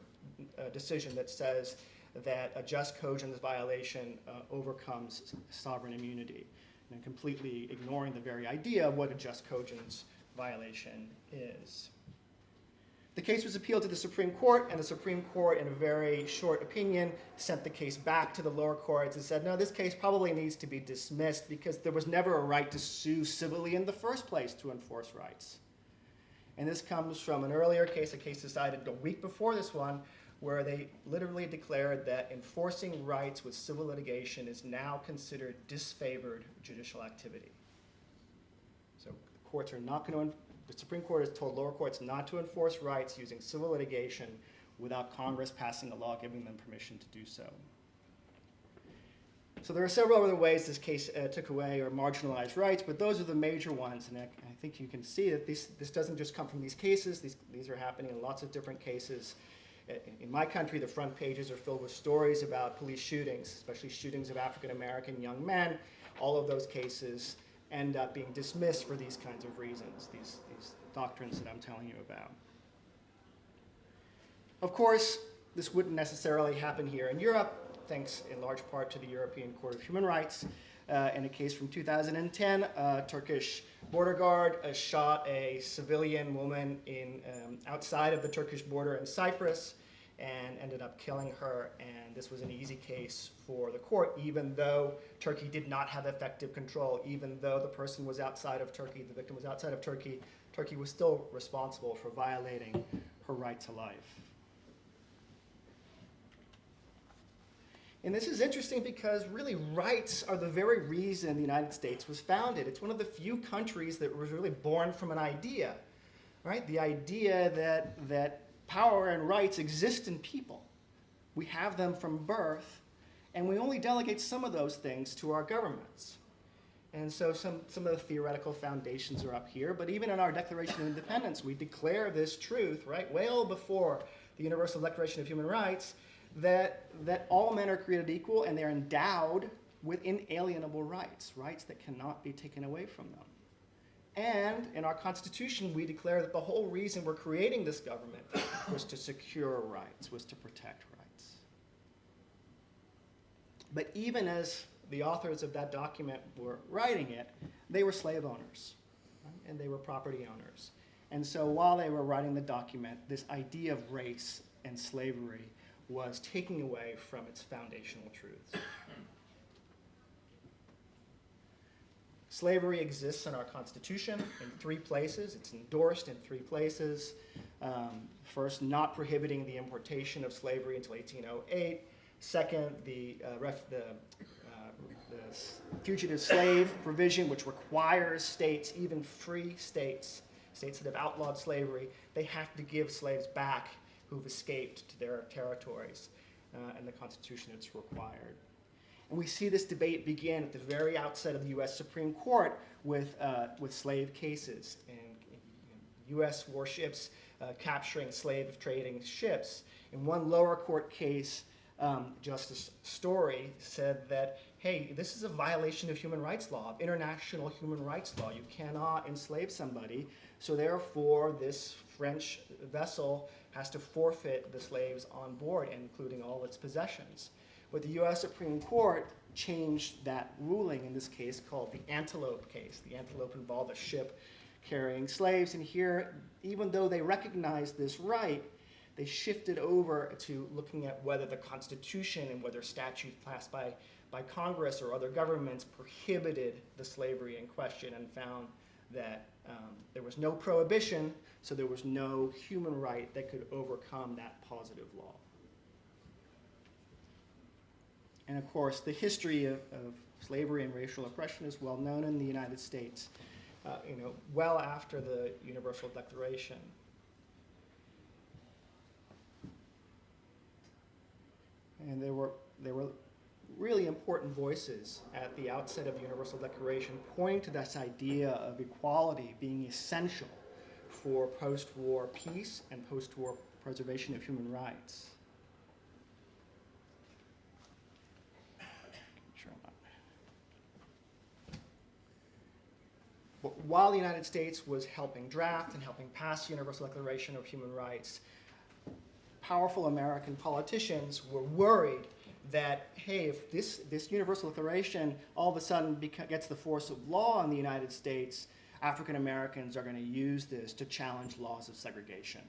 decision that says that a just cogens violation overcomes sovereign immunity, and completely ignoring the very idea of what a just cogens violation is. The case was appealed to the Supreme Court, and the Supreme Court, in a very short opinion, sent the case back to the lower courts and said, no, this case probably needs to be dismissed because there was never a right to sue civilly in the first place to enforce rights. And this comes from an earlier case, a case decided a week before this one, where they literally declared that enforcing rights with civil litigation is now considered disfavored judicial activity. So the courts are not going to, the Supreme Court has told lower courts not to enforce rights using civil litigation without Congress passing a law giving them permission to do so. So there are several other ways this case took away or marginalized rights, but those are the major ones. And I think you can see that this doesn't just come from these cases. These are happening in lots of different cases. In my country, the front pages are filled with stories about police shootings, especially shootings of African-American young men. All of those cases end up being dismissed for these kinds of reasons, these doctrines that I'm telling you about. Of course, this wouldn't necessarily happen here in Europe, thanks in large part to the European Court of Human Rights. In a case from 2010, a Turkish border guard shot a civilian woman outside of the Turkish border in Cyprus and ended up killing her. And this was an easy case for the court, even though Turkey did not have effective control, even though the person was outside of Turkey, the victim was outside of Turkey, Turkey was still responsible for violating her right to life. And this is interesting because really rights are the very reason the United States was founded. It's one of the few countries that was really born from an idea, right? The idea that power and rights exist in people. We have them from birth, and we only delegate some of those things to our governments. And so some of the theoretical foundations are up here, but even in our Declaration of Independence, we declare this truth, right, well before the Universal Declaration of Human Rights, that all men are created equal and they're endowed with inalienable rights, rights that cannot be taken away from them. And in our Constitution, we declare that the whole reason we're creating this government was to secure rights, was to protect rights. But even as the authors of that document were writing it, they were slave owners, right? And they were property owners. And so while they were writing the document, this idea of race and slavery was taking away from its foundational truths. Slavery exists in our Constitution in 3 places. It's endorsed in 3 places. First, not prohibiting the importation of slavery until 1808. Second, the fugitive slave provision, which requires states, even free states, states that have outlawed slavery, they have to give slaves back who've escaped to their territories. And the Constitution, it's required. And we see this debate begin at the very outset of the U.S. Supreme Court with slave cases and U.S. warships capturing slave trading ships. In one lower court case, Justice Story said that, hey, this is a violation of human rights law, of international human rights law. You cannot enslave somebody, so therefore this French vessel has to forfeit the slaves on board, including all its possessions. But the U.S. Supreme Court changed that ruling in this case called the Antelope case. The Antelope involved a ship carrying slaves, and here, even though they recognized this right, they shifted over to looking at whether the Constitution and whether statute passed by Congress or other governments prohibited the slavery in question, and found that there was no prohibition, so there was no human right that could overcome that positive law. And of course, the history of slavery and racial oppression is well known in the United States, well after the Universal Declaration. And there were really important voices at the outset of the Universal Declaration pointing to this idea of equality being essential for post-war peace and post-war preservation of human rights. While the United States was helping draft and helping pass the Universal Declaration of Human Rights, powerful American politicians were worried that, hey, if this Universal Declaration all of a sudden gets the force of law in the United States, African Americans are going to use this to challenge laws of segregation,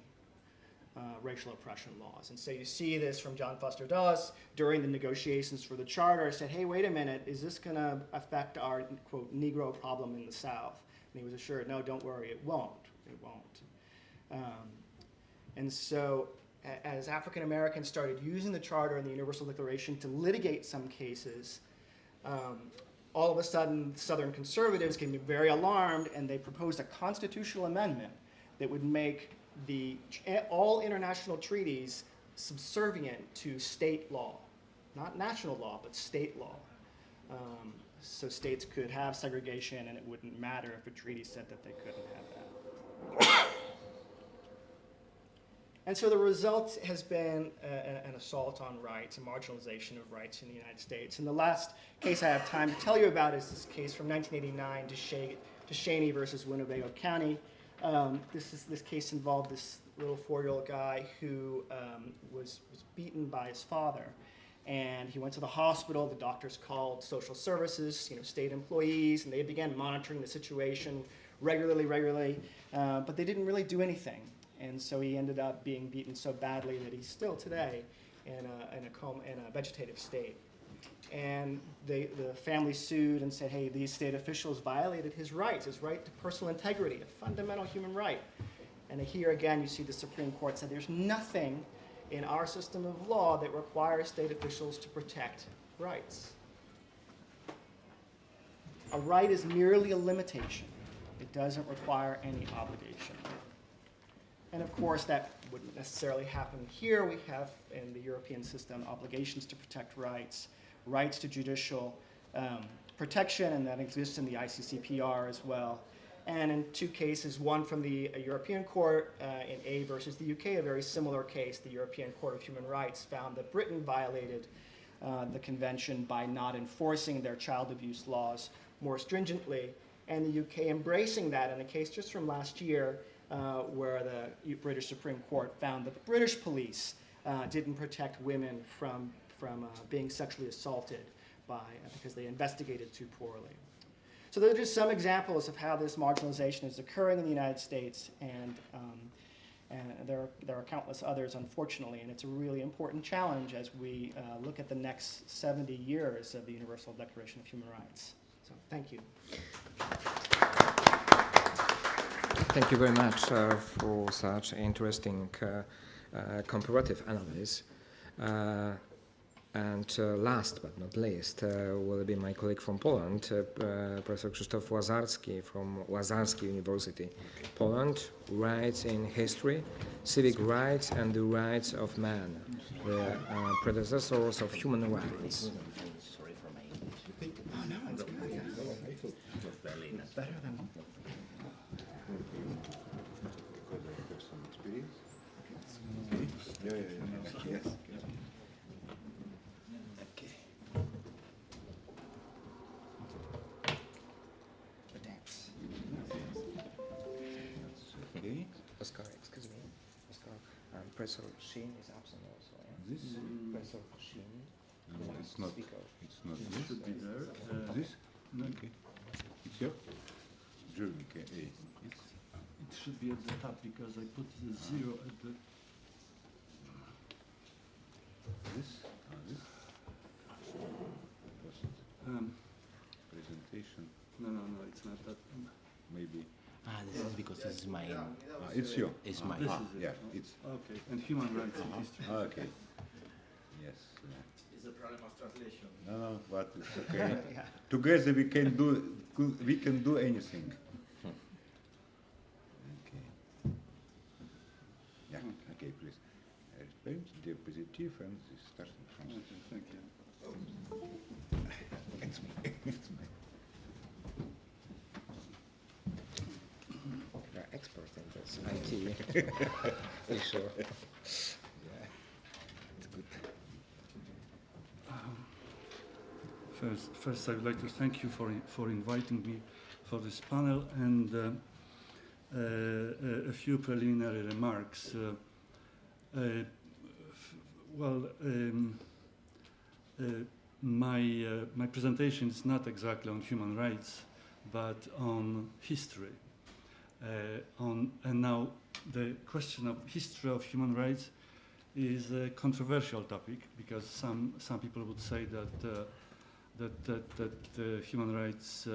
racial oppression laws. And so you see this from John Foster Dulles during the negotiations for the charter, said, hey, wait a minute, is this going to affect our, quote, Negro problem in the South? And he was assured, no, don't worry, it won't. It won't. And so as African Americans started using the Charter and the Universal Declaration to litigate some cases, all of a sudden Southern conservatives became very alarmed, and they proposed a constitutional amendment that would make all international treaties subservient to state law. Not national law, but state law. So states could have segregation, and it wouldn't matter if a treaty said that they couldn't have that. And so the result has been an assault on rights, a marginalization of rights in the United States. And the last case I have time to tell you about is this case from 1989, DeShaney versus Winnebago County. This case involved this little 4-year-old guy who was beaten by his father. And he went to the hospital. The doctors called social services, state employees, and they began monitoring the situation regularly. But they didn't really do anything. And so he ended up being beaten so badly that he's still today in a vegetative state. And the family sued and said, hey, these state officials violated his right to personal integrity, a fundamental human right. And here again, you see the Supreme Court said there's nothing in our system of law that requires state officials to protect rights. A right is merely a limitation. It doesn't require any obligation. And of course, that wouldn't necessarily happen here. We have in the European system obligations to protect rights, rights to judicial protection, and that exists in the ICCPR as well. And in two cases, one from the European Court in A versus the UK, a very similar case, the European Court of Human Rights found that Britain violated the convention by not enforcing their child abuse laws more stringently, and the UK embracing that in a case just from last year where the British Supreme Court found that the British police didn't protect women from being sexually assaulted because they investigated too poorly. So those are just some examples of how this marginalization is occurring in the United States, and there are countless others, unfortunately, and it's a really important challenge as we look at the next 70 years of the Universal Declaration of Human Rights. So thank you. Thank you very much for such interesting comparative analysis. And last but not least will be my colleague from Poland, Professor Krzysztof Lazarski from Lazarski University, Poland, Rights in History, Civic Rights and the Rights of Man, the predecessors of human rights. Sorry for my English. Oh, no, it's good. Yeah. It's better than... Because I have some experience. Yes. Oscar, excuse me. Oscar, Professor Sheen is absent also. Yeah? This? Professor Sheen. No, it's not. Speaker. It's not It this. should be there. This? No, okay. It's here? German, okay. It should be at the top because I put the 0 at the... This? This? Presentation. No, it's not that. Maybe. This is because this is mine. It's you. It's mine. This is it. Yeah, it's. Okay, and human rights in history. Okay. Yes. It's a problem of translation. No, but it's okay. Together we can do anything. Okay. Yeah. Okay, please. Response, diapositive, and starting from. Okay, thank you. It's me. It's me. You're expert in this IT issue. Yeah. It's good. First, I would like to thank you for inviting me for this panel and a few preliminary remarks. My presentation is not exactly on human rights, but on history. And now the question of history of human rights is a controversial topic because some people would say that human rights,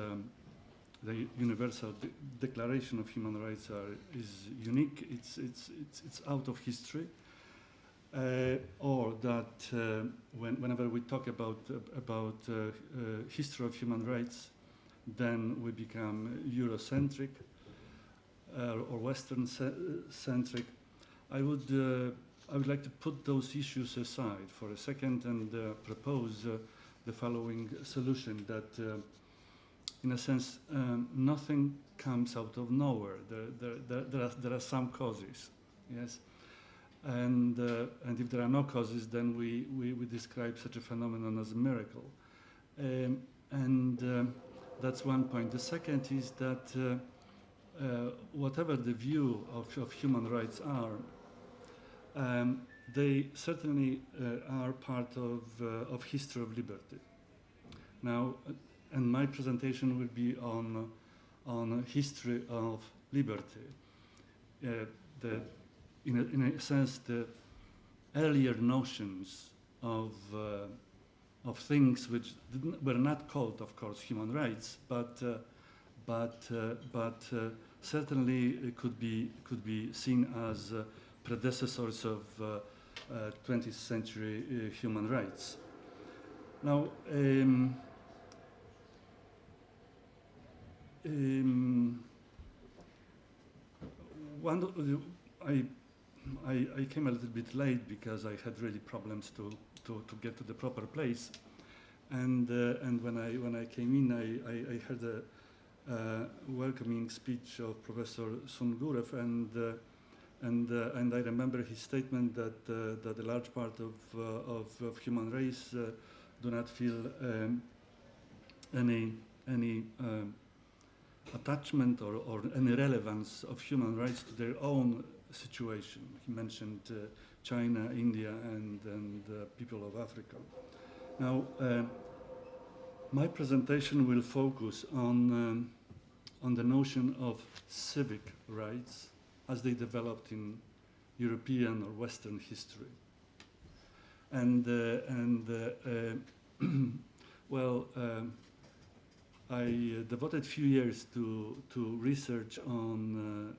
the Universal Declaration of Human Rights is unique. It's out of history, or that whenever we talk about history of human rights, then we become Eurocentric or Western centric. I would like to put those issues aside for a second and propose the following solution that, in a sense, nothing comes out of nowhere. There are some causes, yes, and if there are no causes, then we describe such a phenomenon as a miracle, and that's one point. The second is that whatever the view of human rights are, they certainly are part of history of liberty. Now, and my presentation will be on history of liberty. In a sense, the earlier notions of things which were not called, of course, human rights, but certainly could be seen as predecessors of 20th century human rights. Now, I came a little bit late because I had really problems to get to the proper place, and when I came in, I heard a welcoming speech of Professor SUNGUROV, and I remember his statement that a large part of human race do not feel any attachment or any relevance of human rights to their own situation. He mentioned China, India, and people of Africa. Now, my presentation will focus on the notion of civic rights as they developed in European or Western history. I devoted a few years to research on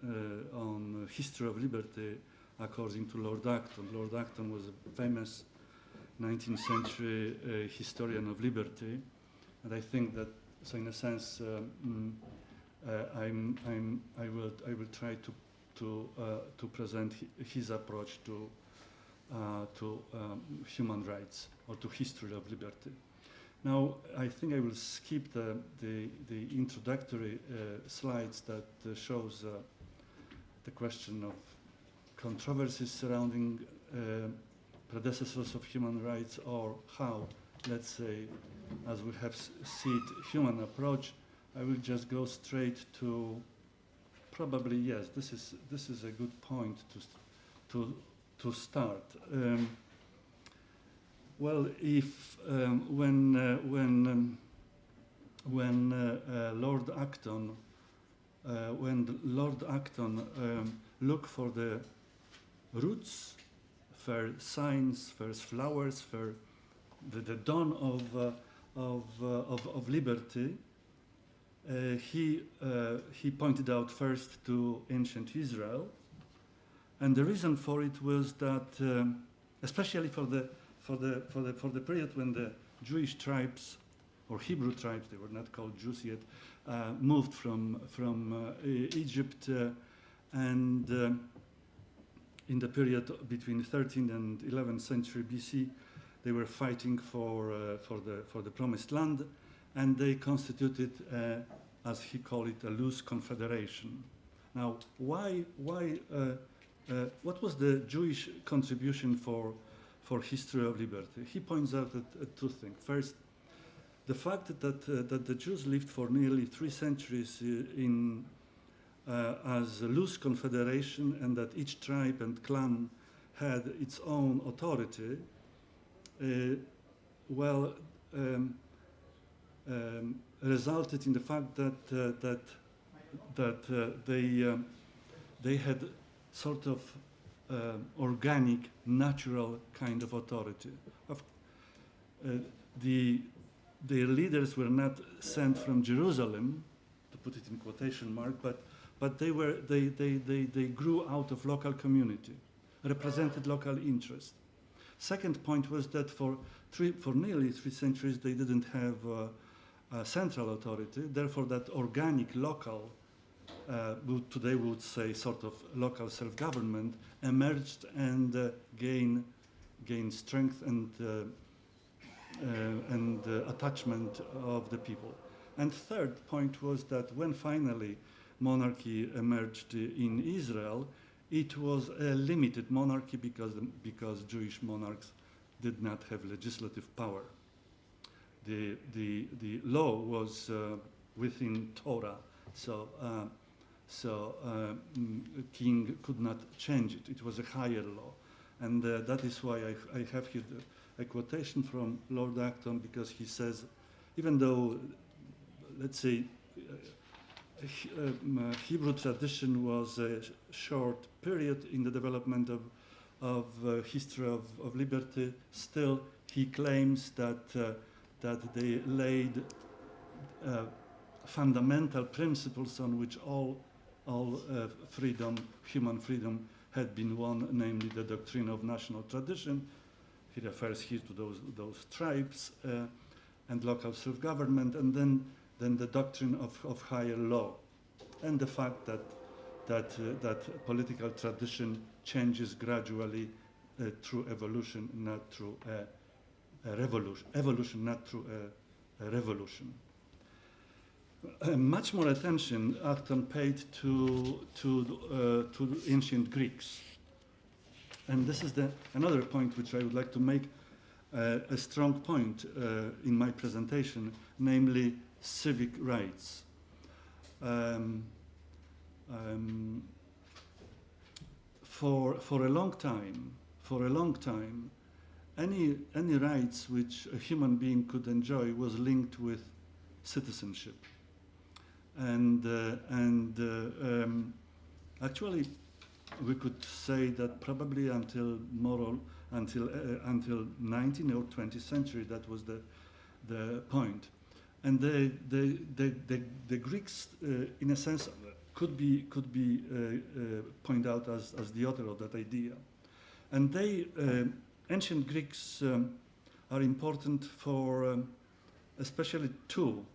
history of liberty according to Lord Acton. Lord Acton was a famous 19th century historian of liberty, and I think that, so in a sense, I will try to present his approach to human rights or to history of liberty. Now, I think I will skip the introductory slides that shows the question of controversies surrounding predecessors of human rights, or how, let's say, as we have seen human approach. I will just go straight to probably, yes, this is a good point to start. Well, if when Lord Acton looked for the roots for science, for flowers, for the dawn of liberty, he pointed out first to ancient Israel, and the reason for it was that, especially for the period when the Jewish tribes or Hebrew tribes, they were not called Jews yet, moved from Egypt, and in the period between 13th and 11th century BC, they were fighting for the promised land, and they constituted, as he called it, a loose confederation. Now, what was the Jewish contribution for history of liberty? He points out at two things. First, the fact that the Jews lived for nearly 3 centuries as a loose confederation, and that each tribe and clan had its own authority, resulted in the fact that they had sort of organic, natural kind of authority. Their leaders were not sent from Jerusalem, to put it in quotation mark, but they grew out of local community, represented local interest. Second point was that for nearly 3 centuries they didn't have a central authority. Therefore, that organic, local, today we would say sort of local self-government, emerged and gained strength and attachment of the people. And third point was that when finally monarchy emerged in Israel, it was a limited monarchy because Jewish monarchs did not have legislative power. The law was within Torah, so king could not change it. It was a higher law, And that is why I have here a quotation from Lord Acton, because he says, even though, let's say, Hebrew tradition was a short period in the development of history of liberty, still he claims that they laid fundamental principles on which all freedom, human freedom, had been won, namely the doctrine of national tradition. He refers here to those tribes and local self-government, and then the doctrine of higher law, and the fact that political tradition changes gradually through evolution, not through a revolution. Evolution, not through a revolution. Much more attention Acton paid to the ancient Greeks, and this is another point which I would like to make a strong point in my presentation, namely civic rights. For a long time, any rights which a human being could enjoy was linked with citizenship. And actually, we could say that probably until 19th or 20th century, that was the point. And the Greeks, in a sense, could be pointed out as the author of that idea. And ancient Greeks are important for especially two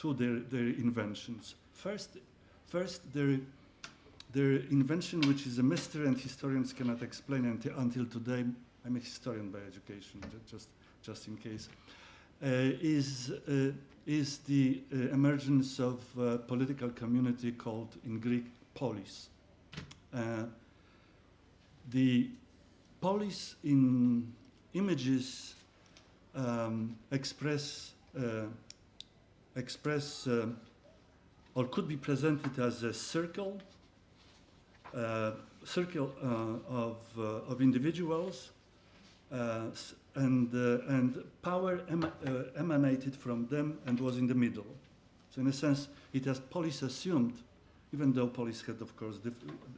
their inventions. First, their invention, which is a mystery and historians cannot explain until today. I'm a historian by education, just in case. Is the emergence of a political community called in Greek polis. The polis in images express or could be presented as a circle of individuals, and power emanated from them and was in the middle. So in a sense, it has polis assumed, even though polis had, of course,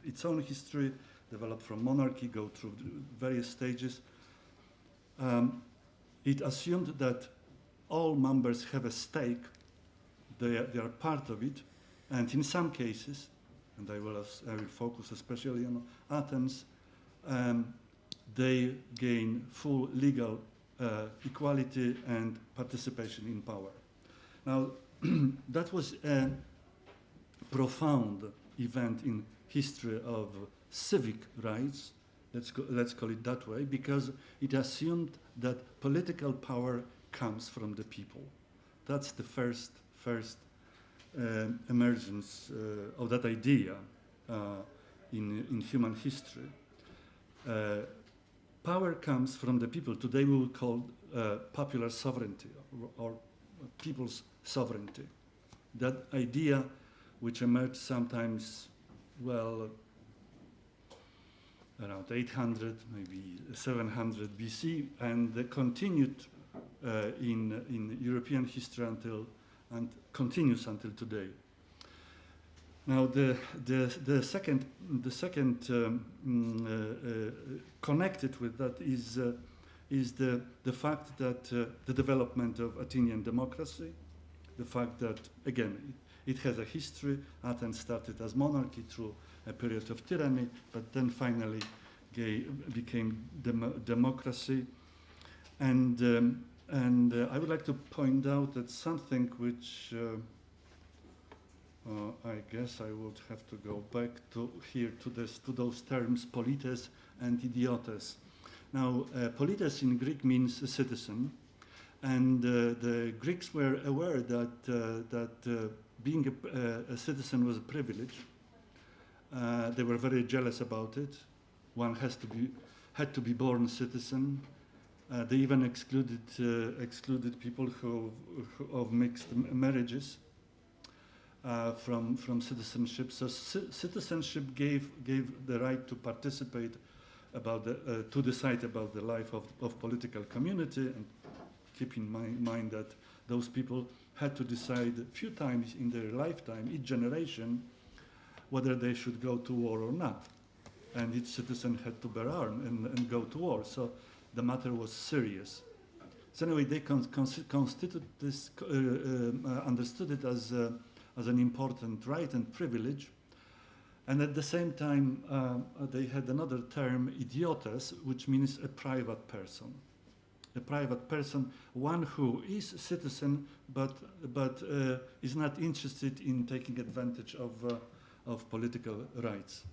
its own history, developed from monarchy, go through various stages. It assumed that all members have a stake, they are part of it, and in some cases, and I will focus especially on Athens, they gain full legal equality and participation in power. Now, that was a profound event in history of civic rights, let's call it that way, because it assumed that political power comes from the people. That's the first emergence of that idea in human history. Power comes from the people. Today we would call popular sovereignty or people's sovereignty. That idea which emerged sometimes, well, around 800, maybe 700 BC, and continued in European history and continues until today. Now, the second connected with that is the fact that the development of Athenian democracy, the fact that, again, it has a history. Athens started as monarchy through a period of tyranny, but then finally became democracy. And I would like to point out that something which I guess I would have to go back to those terms, polites and idiotes. Now, polites in Greek means a citizen, and the Greeks were aware that being a citizen was a privilege. They were very jealous about it. One had to be born citizen. They even excluded people who of mixed marriages from citizenship. So citizenship gave the right to participate about to decide about the life of political community, and keep in mind that those people had to decide a few times in their lifetime, each generation, whether they should go to war or not. And each citizen had to bear arms and go to war. So the matter was serious. So anyway, they constituted this, understood it as an important right and privilege. And at the same time, they had another term, idiotes, which means a private person. A private person, one who is a citizen, but is not interested in taking advantage of political rights.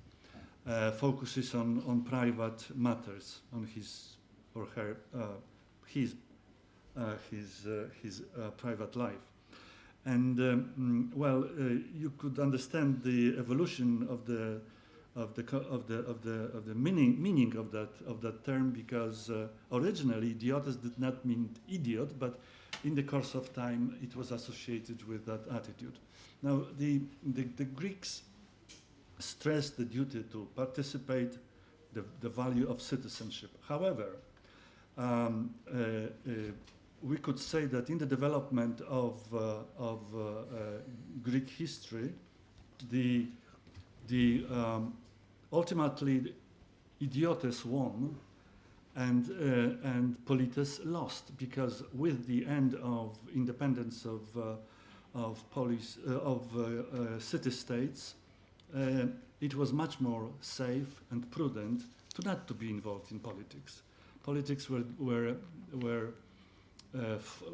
Focuses on private matters, on his or her his private life. And well, you could understand the evolution of the meaning of that term, because originally idiotes did not mean idiot, but in the course of time it was associated with that attitude. Now the Greeks stressed the duty to participate, the value of citizenship. However, we could say that in the development of Greek history, ultimately idiotes won and polites lost, because with the end of independence of city-states, it was much more safe and prudent not to be involved in politics. Politics were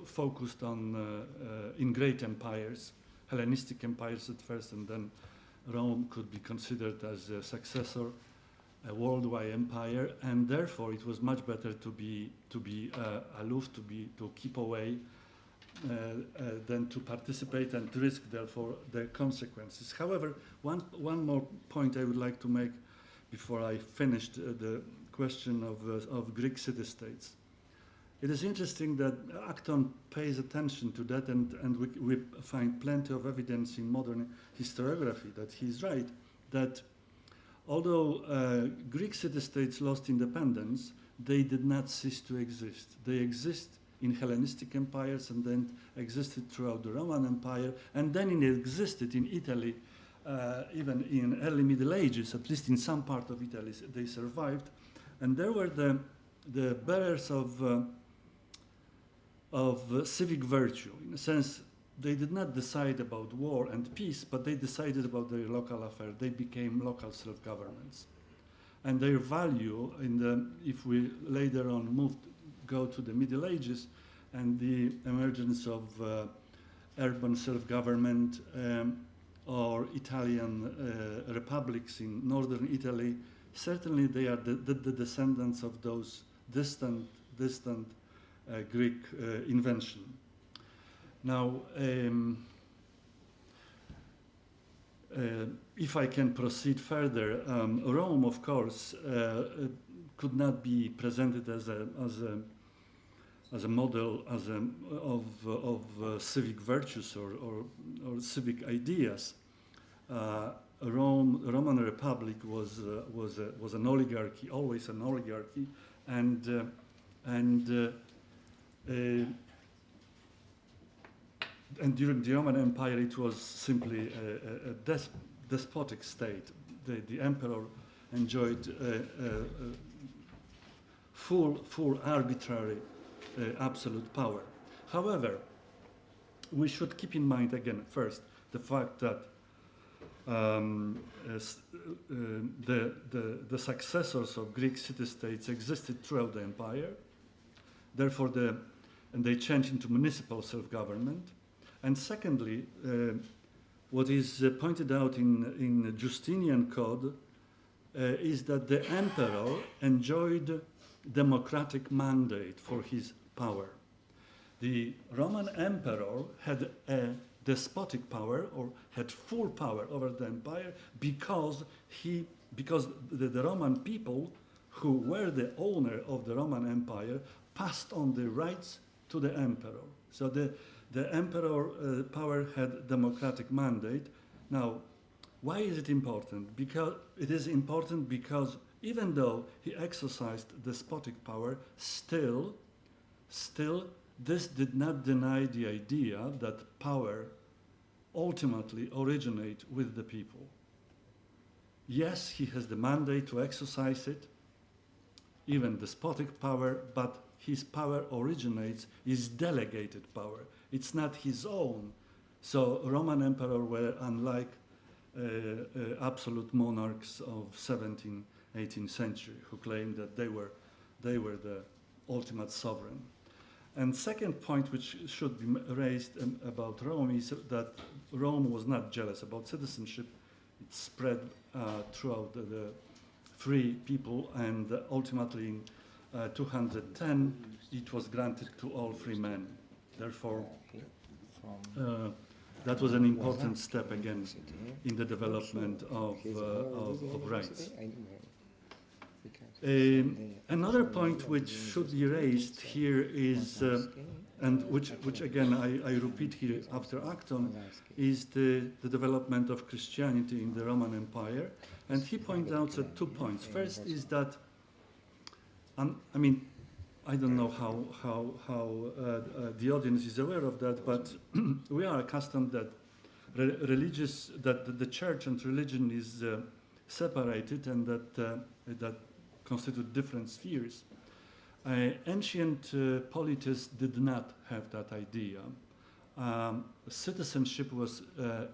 focused on in great empires, Hellenistic empires at first, and then Rome could be considered as a successor, a worldwide empire, and therefore it was much better to be aloof, to keep away, than to participate and to risk therefore the consequences. However, one more point I would like to make before I finished the question of Greek city-states. It is interesting that Acton pays attention to that, and we find plenty of evidence in modern historiography that he's right, that although Greek city-states lost independence, they did not cease to exist. They exist in Hellenistic empires, and then existed throughout the Roman Empire, and then it existed in Italy, even in early Middle Ages, at least in some part of Italy, they survived. And there were the bearers of civic virtue. In a sense, they did not decide about war and peace, but they decided about their local affair. They became local self-governments. And their value, if we later on go to the Middle Ages and the emergence of urban self-government or Italian republics in northern Italy, certainly they are the descendants of those distant Greek invention. Now, if I can proceed further, Rome, of course, could not be presented as a model of civic virtues or civic ideas. Roman Republic was an oligarchy, always an oligarchy, and during the Roman Empire it was simply a despotic state. The emperor enjoyed full arbitrary absolute power. However, we should keep in mind again first the fact that the successors of Greek city-states existed throughout the empire. Therefore, and they changed into municipal self-government. And secondly, what is pointed out in Justinian Code is that the emperor enjoyed democratic mandate for his power. The Roman emperor had a despotic power, or had full power over the empire, because the Roman people, who were the owner of the Roman Empire, passed on the rights to the emperor. So the emperor power had democratic mandate. Now, why is it important? Because it is important because even though he exercised despotic power, still this did not deny the idea that power ultimately originates with the people. Yes, he has the mandate to exercise it, even despotic power, but his power originates, is delegated power. It's not his own. So Roman emperors were unlike absolute monarchs of 17th, 18th century who claimed that they were the ultimate sovereign. And second point which should be raised about Rome is that Rome was not jealous about citizenship. It spread throughout the free people, and ultimately in 210 it was granted to all free men. Therefore, that was an important step again in the development of rights. Another point which should be raised here is, and which again I repeat here after Acton, is the development of Christianity in the Roman Empire. And he points out 2 points. First is that, I mean, I don't know how the audience is aware of that, but we are accustomed that that the church and religion is separated, and that constitute different spheres. Ancient polities did not have that idea. Citizenship was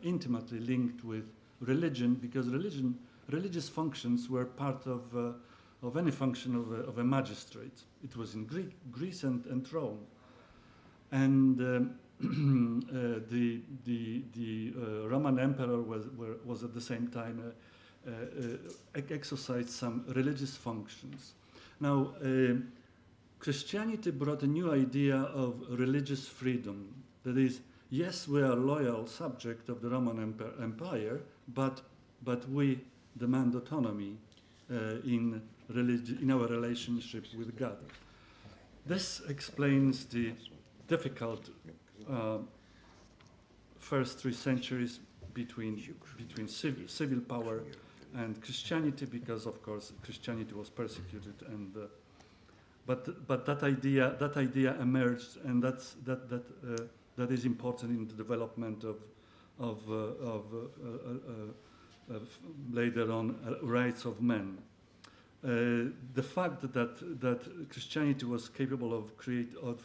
intimately linked with religion, because religious functions were part of any function of a magistrate. It was in Greece and Rome. And the Roman emperor was at the same time exercised some religious functions. Now, Christianity brought a new idea of religious freedom. That is, yes, we are loyal subject of the Roman Empire, but we demand autonomy in our relationship with God. This explains the difficult first 3 centuries between civil power and Christianity, because of course Christianity was persecuted, and but that idea emerged, and that is important in the development of later on rights of men. The fact that Christianity was capable of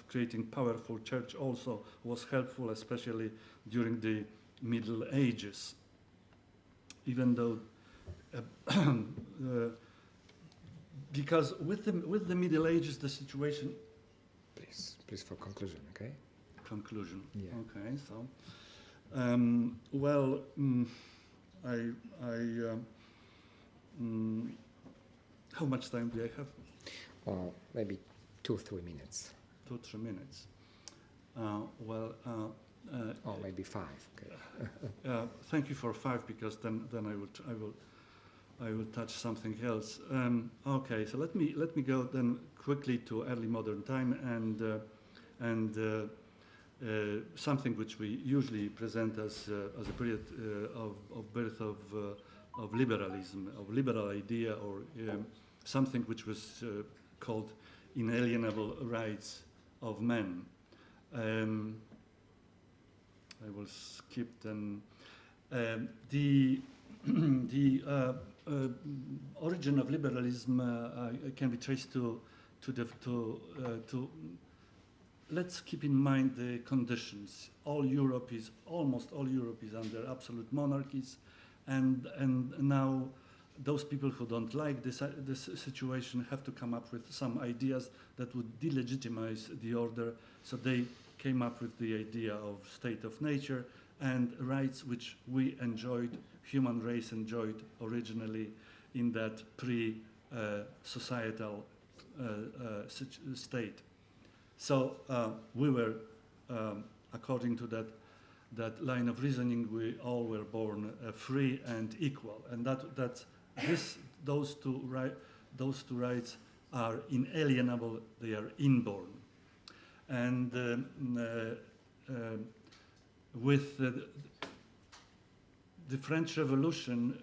creating powerful church also was helpful, especially during the Middle Ages. Even though, because with the Middle Ages the situation. Please for conclusion, okay? Conclusion. Yeah. Okay. So, well, how much time do I have? Well, maybe 2-3 minutes. 2-3 minutes. Or maybe 5. Okay. Thank you for 5, because then I will touch something else. Okay, so let me go then quickly to early modern time and something which we usually present as a period of birth of liberalism, of liberal idea, or something which was called inalienable rights of men. I will skip then. The origin of liberalism can be traced to let's keep in mind the conditions. Almost all Europe is under absolute monarchies, and now those people who don't like this situation have to come up with some ideas that would delegitimize the order. So they came up with the idea of state of nature and rights which we enjoyed, human race enjoyed originally in that pre-societal state. So we were, according to that line of reasoning, we all were born free and equal, and those two rights are inalienable. They are inborn, and with the French Revolution,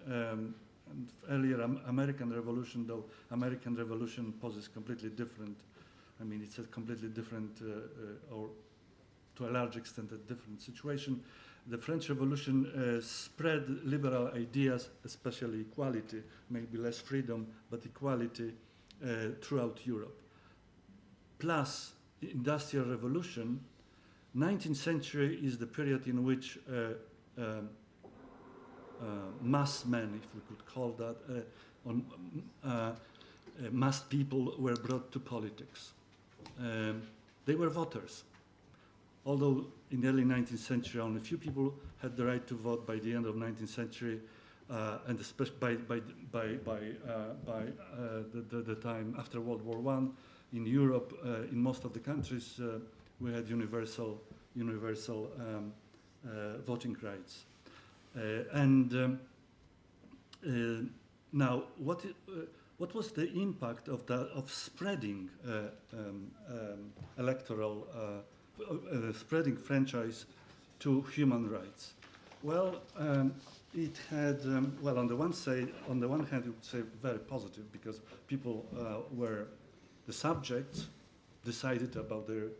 and earlier American Revolution, though American Revolution poses completely different, I mean, it's a completely different, or to a large extent a different situation. The French Revolution spread liberal ideas, especially equality, maybe less freedom, but equality throughout Europe. Plus, the Industrial Revolution, 19th century is the period in which mass men, if we could call that, mass people were brought to politics. They were voters. Although in the early 19th century only few people had the right to vote, by the end of 19th century, and especially by the time after World War I, in Europe, in most of the countries, we had universal voting rights. Now, what was the impact of spreading electoral, spreading franchise to human rights? Well, it had, well, on the one hand, you would say very positive, because people were the subjects, decided about their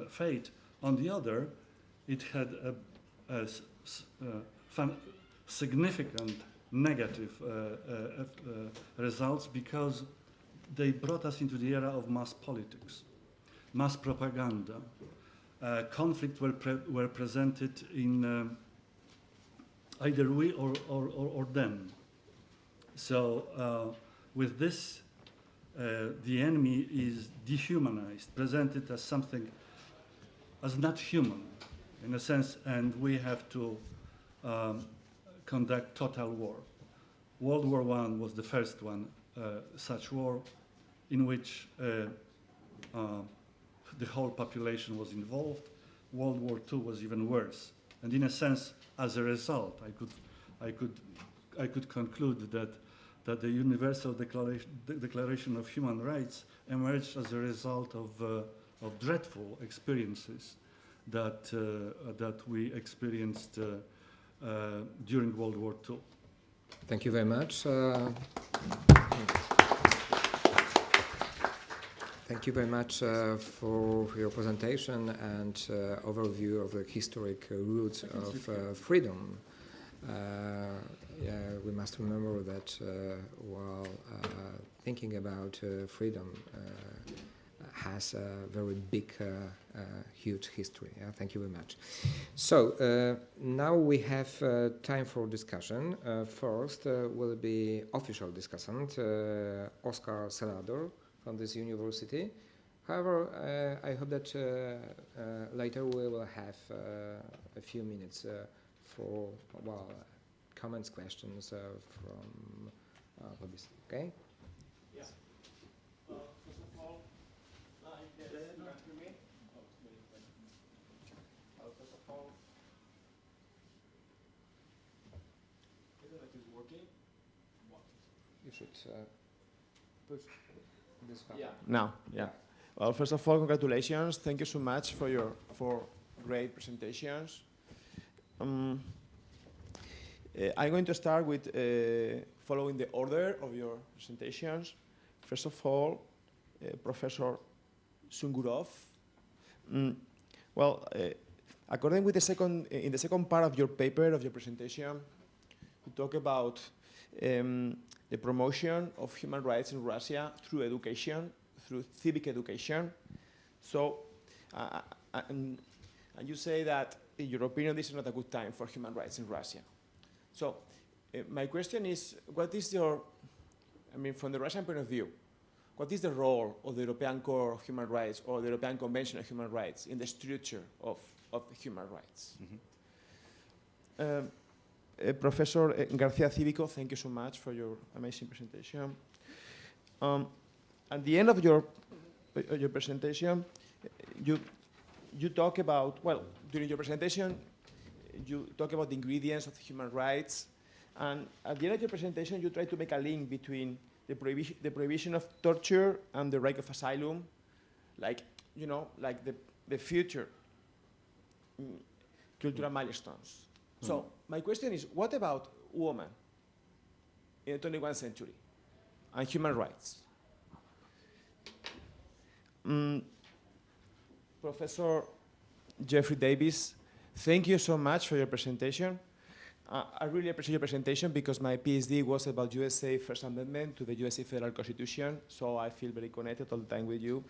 fate. On the other, it had a significant negative results, because they brought us into the era of mass politics, mass propaganda. Conflict were presented in either we or them. So with this, the enemy is dehumanized, presented as something, as not human, in a sense, and we have to conduct total war. World War I was the first one, such war, in which the whole population was involved. World War II was even worse, and in a sense, as a result, I could conclude that the Universal Declaration of Human Rights emerged as a result of dreadful experiences that we experienced during World War II. Thank you very much. Thank you very much for your presentation and overview of the historic roots of freedom. Yeah, we must remember that while thinking about freedom has a very big, huge history. Thank you very much. So now we have time for discussion. First will be official discussant, Oscar Celador from this university. However, I hope that later we will have a few minutes for comments, questions from lobbyists. Okay? Yeah. First of all, I guess you can hear me. First of all, internet is working. What? You should push this button. Yeah. Now, yeah. Well, first of all, congratulations. Thank you so much for great presentations. I'm going to start with following the order of your presentations. First of all, Professor SUNGUROV. According with in the second part of your paper, of your presentation, you talk about the promotion of human rights in Russia through education, through civic education. So, and you say that, in your opinion, this is not a good time for human rights in Russia. So, my question is, what is your, from the Russian point of view, what is the role of the European Core of Human Rights or the European Convention of Human Rights in the structure of human rights? Mm-hmm. Professor GARCÍA CÍVICO, thank you so much for your amazing presentation. At the end of your presentation, you talk about, during your presentation, you talk about the ingredients of human rights, and at the end of your presentation, you try to make a link between the prohibition of torture and the right of asylum, like the future cultural milestones. So my question is, what about women in the 21st century and human rights? Professor Jeffrey Davis, thank you so much for your presentation. I really appreciate your presentation because my PhD was about USA First Amendment to the USA Federal Constitution, so I feel very connected all the time with you.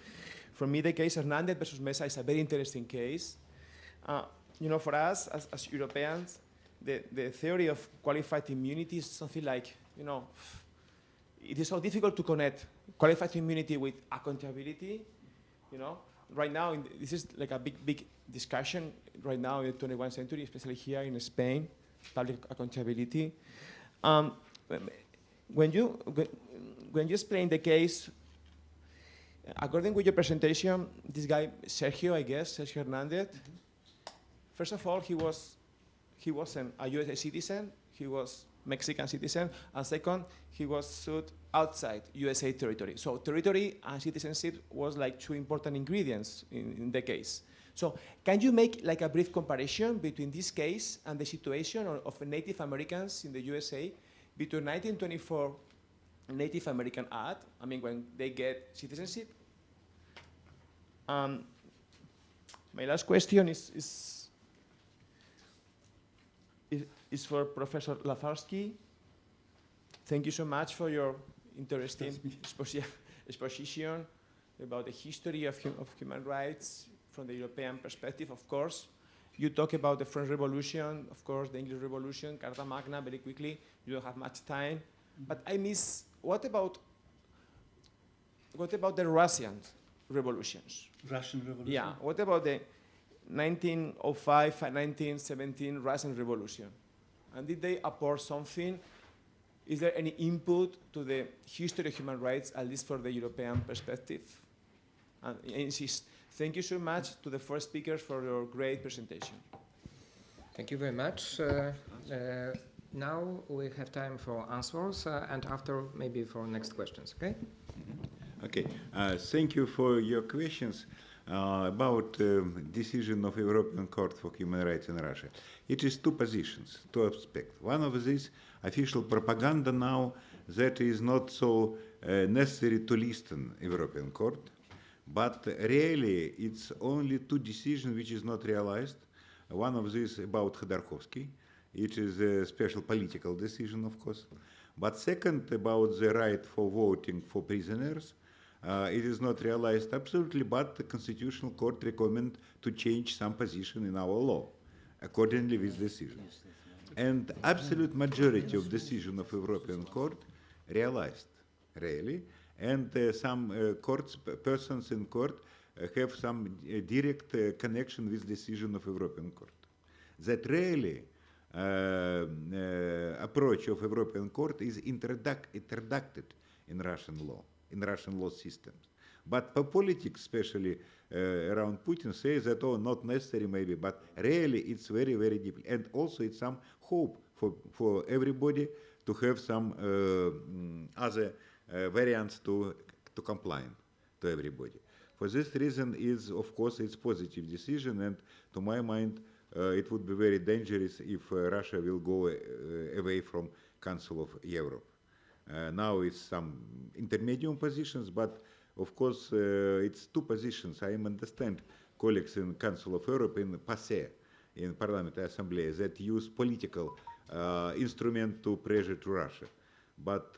For me, the case Hernandez versus Mesa is a very interesting case. You know, for us as Europeans, the theory of qualified immunity is something like, you know, it is so difficult to connect qualified immunity with accountability, you know. Right now, this is like a big discussion right now in the 21st century, especially here in Spain, public accountability. When you explain the case, according with your presentation, this guy, Sergio Hernandez, first of all, he wasn't a USA citizen, he was Mexican citizen, and second, he was sued outside USA territory. So territory and citizenship was like two important ingredients in the case. So can you make like a brief comparison between this case and the situation of Native Americans in the USA between 1924 Native American Act, I mean, when they get citizenship? My last question is for Professor Lazarski. Thank you so much for your interesting exposition about the history of human rights from the European perspective, of course. You talk about the French Revolution, of course, the English Revolution, Carta Magna, very quickly. You don't have much time. But I miss, what about the Russian revolutions? Russian Revolution? Yeah, what about the 1905 and 1917 Russian Revolution? And did they apport something? Is there any input to the history of human rights, at least for the European perspective? And I insist, thank you so much to the first speakers for your great presentation. Thank you very much. Now we have time for answers, and after maybe for next questions, okay? Okay, thank you for your questions about decision of European Court for Human Rights in Russia. It is two positions, two aspects. One of these official propaganda now that is not so necessary to listen European Court, but really it's only two decisions which is not realized. One of these about Khodorkovsky, it is a special political decision, of course. But second, about the right for voting for prisoners, it is not realized absolutely, but the Constitutional Court recommend to change some position in our law, accordingly with decision. And absolute majority of decision of European Court realized, really, and some persons in court have some direct connection with decision of European Court. That really approach of European Court is introduced in Russian law systems. But for politics, especially around Putin, say that, oh, not necessary maybe, but really it's very, very deep. And also it's some hope for everybody to have some other variants to comply to everybody. For this reason is, of course, it's positive decision, and to my mind, it would be very dangerous if Russia will go away from Council of Europe. Now it's some intermediate positions, but of course it's two positions. I understand colleagues in Council of Europe in PASE, in Parliamentary Assembly, that use political instrument to pressure to Russia. But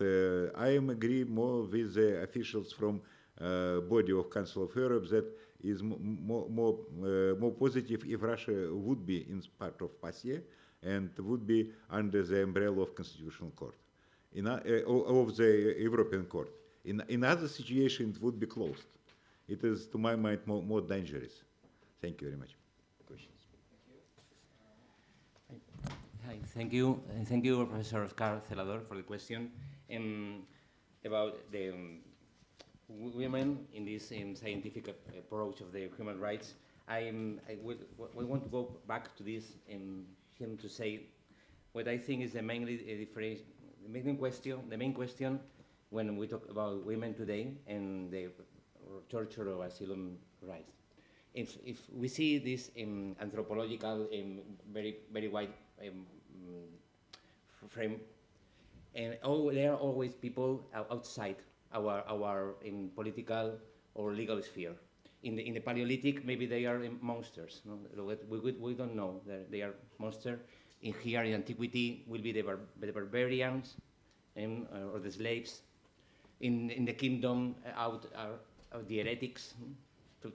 I am agree more with the officials from body of Council of Europe that is more positive if Russia would be in part of PASE and would be under the umbrella of Constitutional Court. Of the European Court. In other situations, it would be closed. It is, to my mind, more dangerous. Thank you very much. Questions? Hi, thank you. And thank you, Professor Oscar Celador, for the question about the women in this scientific approach of the human rights. I want to go back to this him to say what I think is the main question when we talk about women today and the torture of asylum rights. If we see this anthropological, very wide frame, and there are always people outside our in political or legal sphere. In the Paleolithic, maybe they are monsters. No? We don't know. They are monsters. In here, in antiquity, will be the barbarians or the slaves. In the kingdom, out are the heretics. To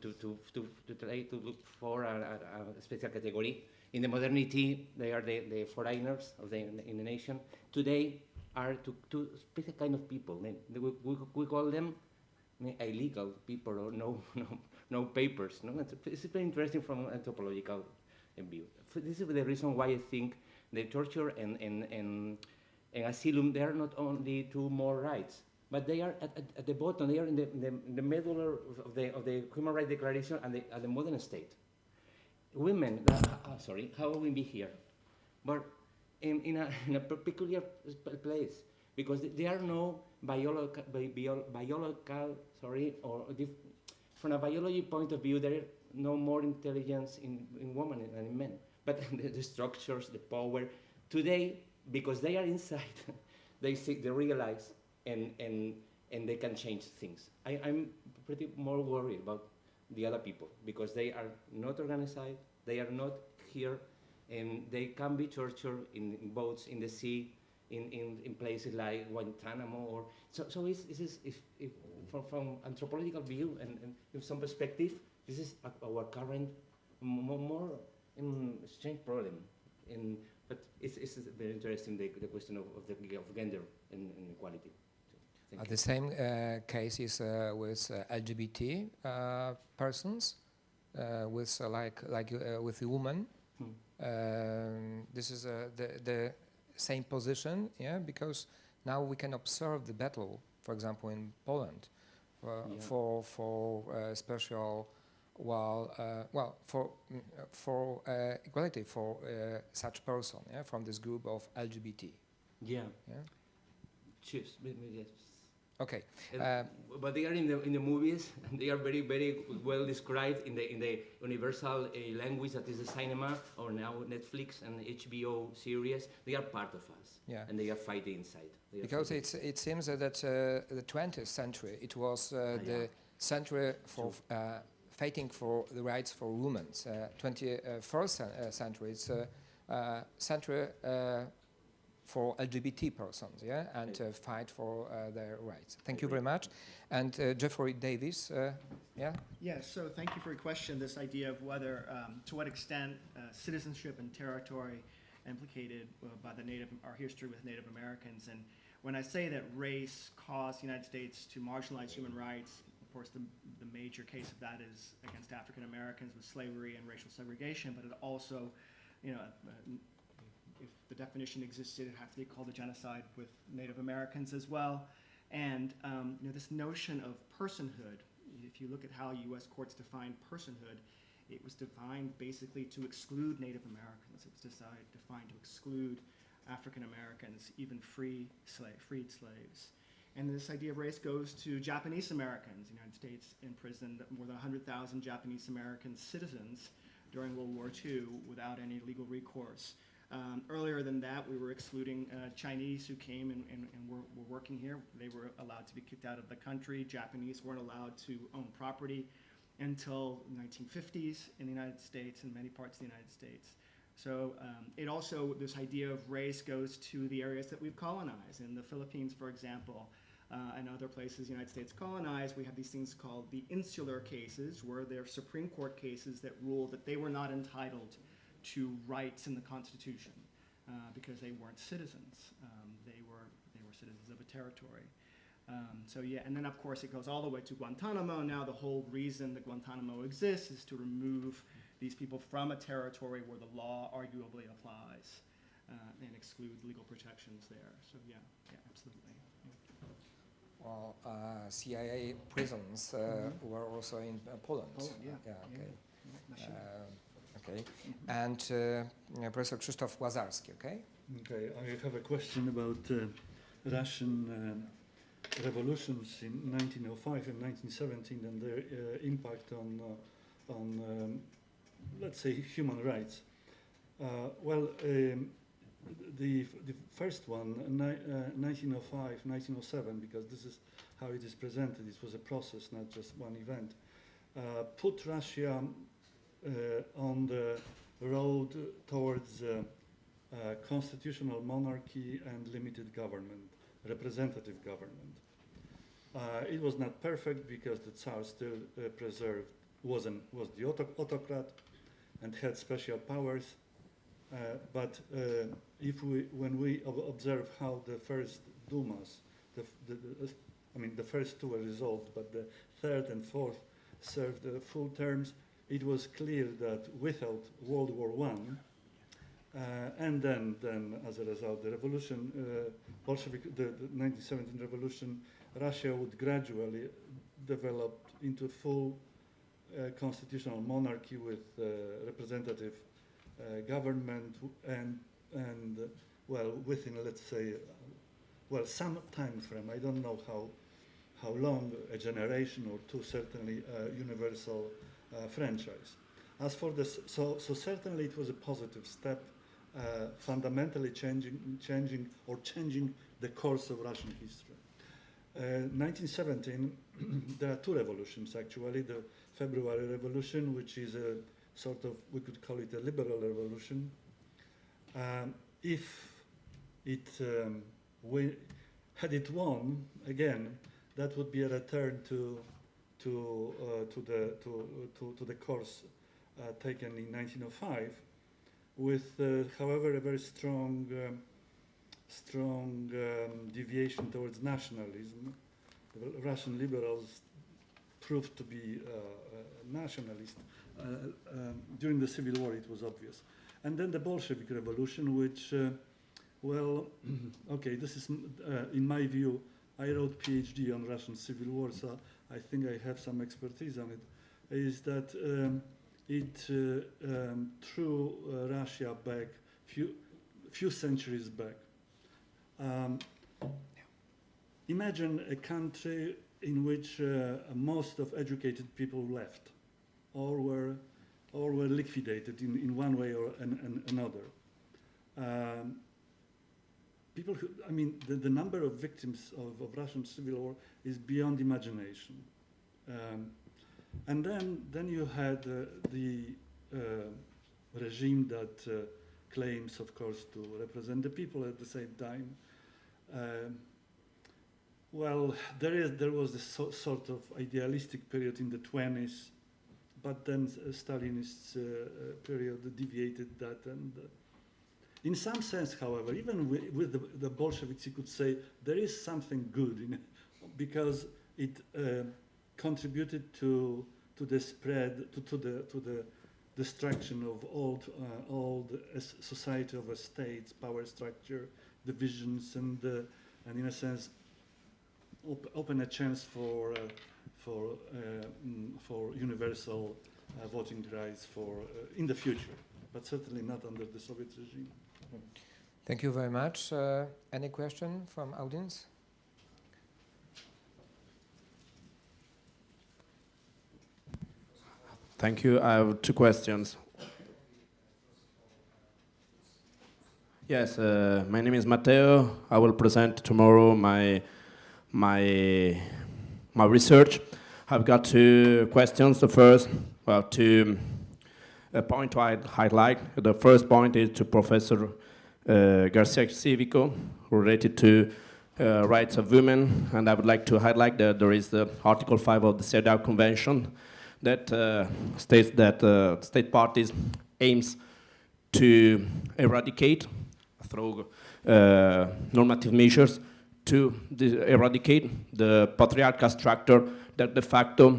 try to look for a special category. In the modernity, they are the foreigners in the nation. Today are two specific kind of people. We call them illegal people or no papers. No? It's very interesting from an anthropological view. This is the reason why I think the torture and asylum, they are not only two more rights, but they are at the bottom. They are in the middle of the Human Rights Declaration and the modern state. Women, how will we be here? But in a peculiar place, because there are no from a biology point of view, there is no more intelligence in women than in men. But the structures, the power, today, because they are inside, they realize and they can change things. I'm pretty more worried about the other people because they are not organized, they are not here, and they can be tortured in boats, in the sea, in places like Guantanamo. Or so if from anthropological view and in some perspective, this is our current more strange problem. But it's very interesting the question of gender and equality. So, the same case is with LGBT persons, with with the woman. This is the same position, yeah, because now we can observe the battle, for example, in Poland, for special, for equality for such person, yeah, from this group of LGBT. Yeah. Cheers. Yes. Okay. But they are in the movies, and they are very, very well described in the universal language that is the cinema, or now Netflix and HBO series. They are part of us, yeah, and they are fighting inside. Because it seems that the 20th century, it was the century for fighting for the rights for women. 21st century, it's century for LGBT persons, yeah, and fight for their rights. Thank you very much. And Jeffrey Davis, yeah? Yeah, so thank you for your question, this idea of whether, to what extent citizenship and territory implicated by our history with Native Americans. And when I say that race caused the United States to marginalize human rights, of course the major case of that is against African Americans with slavery and racial segregation, but it also, if the definition existed, it had to be called a genocide with Native Americans as well. And this notion of personhood, if you look at how U.S. courts define personhood, it was defined basically to exclude Native Americans. It was defined to exclude African Americans, even freed slaves. And this idea of race goes to Japanese Americans. The United States imprisoned more than 100,000 Japanese American citizens during World War II without any legal recourse. Earlier than that, we were excluding Chinese who came and were working here. They were allowed to be kicked out of the country. Japanese weren't allowed to own property until the 1950s in the United States and many parts of the United States. So it also, this idea of race goes to the areas that we've colonized. In the Philippines, for example, and other places the United States colonized, we have these things called the insular cases, where they're Supreme Court cases that ruled that they were not entitled to rights in the Constitution because they weren't citizens. They were citizens of a territory. So yeah, and then of course it goes all the way to Guantanamo. Now the whole reason that Guantanamo exists is to remove these people from a territory where the law arguably applies and exclude legal protections there. So yeah, absolutely. Well, CIA prisons were also in Poland. Yeah, okay. Okay. And Professor Krzysztof Lazarski, okay? Okay, I have a question about Russian revolutions in 1905 and 1917 and their impact on let's say, human rights. The first one, 1905, 1907, because this is how it is presented. This was a process, not just one event. Put Russia on the road towards constitutional monarchy and limited government, representative government. It was not perfect because the Tsar still was the autocrat and had special powers. But when we observe how the first Dumas, the first two were resolved, but the third and fourth served full terms, it was clear that without World War I, and then as a result, the revolution, Bolshevik, the 1917 revolution, Russia would gradually develop into full constitutional monarchy with representative government and within, let's say, some time frame. I don't know how long, a generation or two, certainly universal franchise. As for this, so certainly it was a positive step, fundamentally changing the course of Russian history. 1917, there are two revolutions actually. The February Revolution, which is a sort of, we could call it a liberal revolution. If it had it won again, that would be a return to the course taken in 1905, with, however, a very strong deviation towards nationalism. The Russian liberals proved to be nationalist. During the Civil War, it was obvious. And then the Bolshevik Revolution, which, okay, this is, in my view, I wrote PhD on Russian Civil War, so I think I have some expertise on it, is that it threw Russia back few centuries back. Imagine a country in which most of educated people left, or were liquidated in one way or another. People who, the number of victims of Russian Civil War is beyond imagination. And then you had the regime that claims, of course, to represent the people at the same time. There was this sort of idealistic period in the 20s, but then Stalinist period deviated that. And in some sense, however, even with the Bolsheviks, you could say there is something good in it, because it contributed to the spread, to the destruction of old society of states, power structure, divisions, and in a sense open a chance for universal voting rights in the future, but certainly not under the Soviet regime. Thank you very much. Any question from audience? Thank you. I have two questions. Yes, my name is Matteo. I will present tomorrow my research. I've got two questions. The first, to a point I'd highlight. The first point is to Professor GARCÍA CÍVICO, related to rights of women, and I would like to highlight that there is the Article 5 of the Celador Convention that states that state parties aims to eradicate through normative measures to eradicate the patriarchal structure that de facto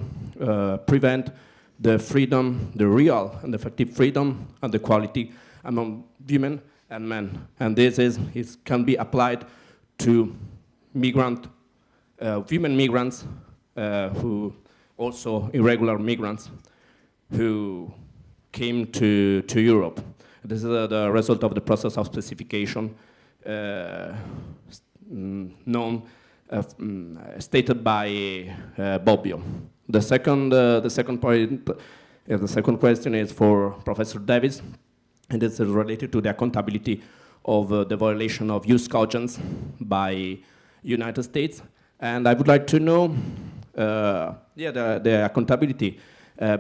prevent the freedom, the real and effective freedom and equality among women and men. And this can be applied to women migrants who also irregular migrants who came to Europe. This is the result of the process of specification stated by Bobbio. The second point, the second question is for Professor Davis. and it's related to the accountability of the violation of jus cogens by United States. And I would like to know, the accountability,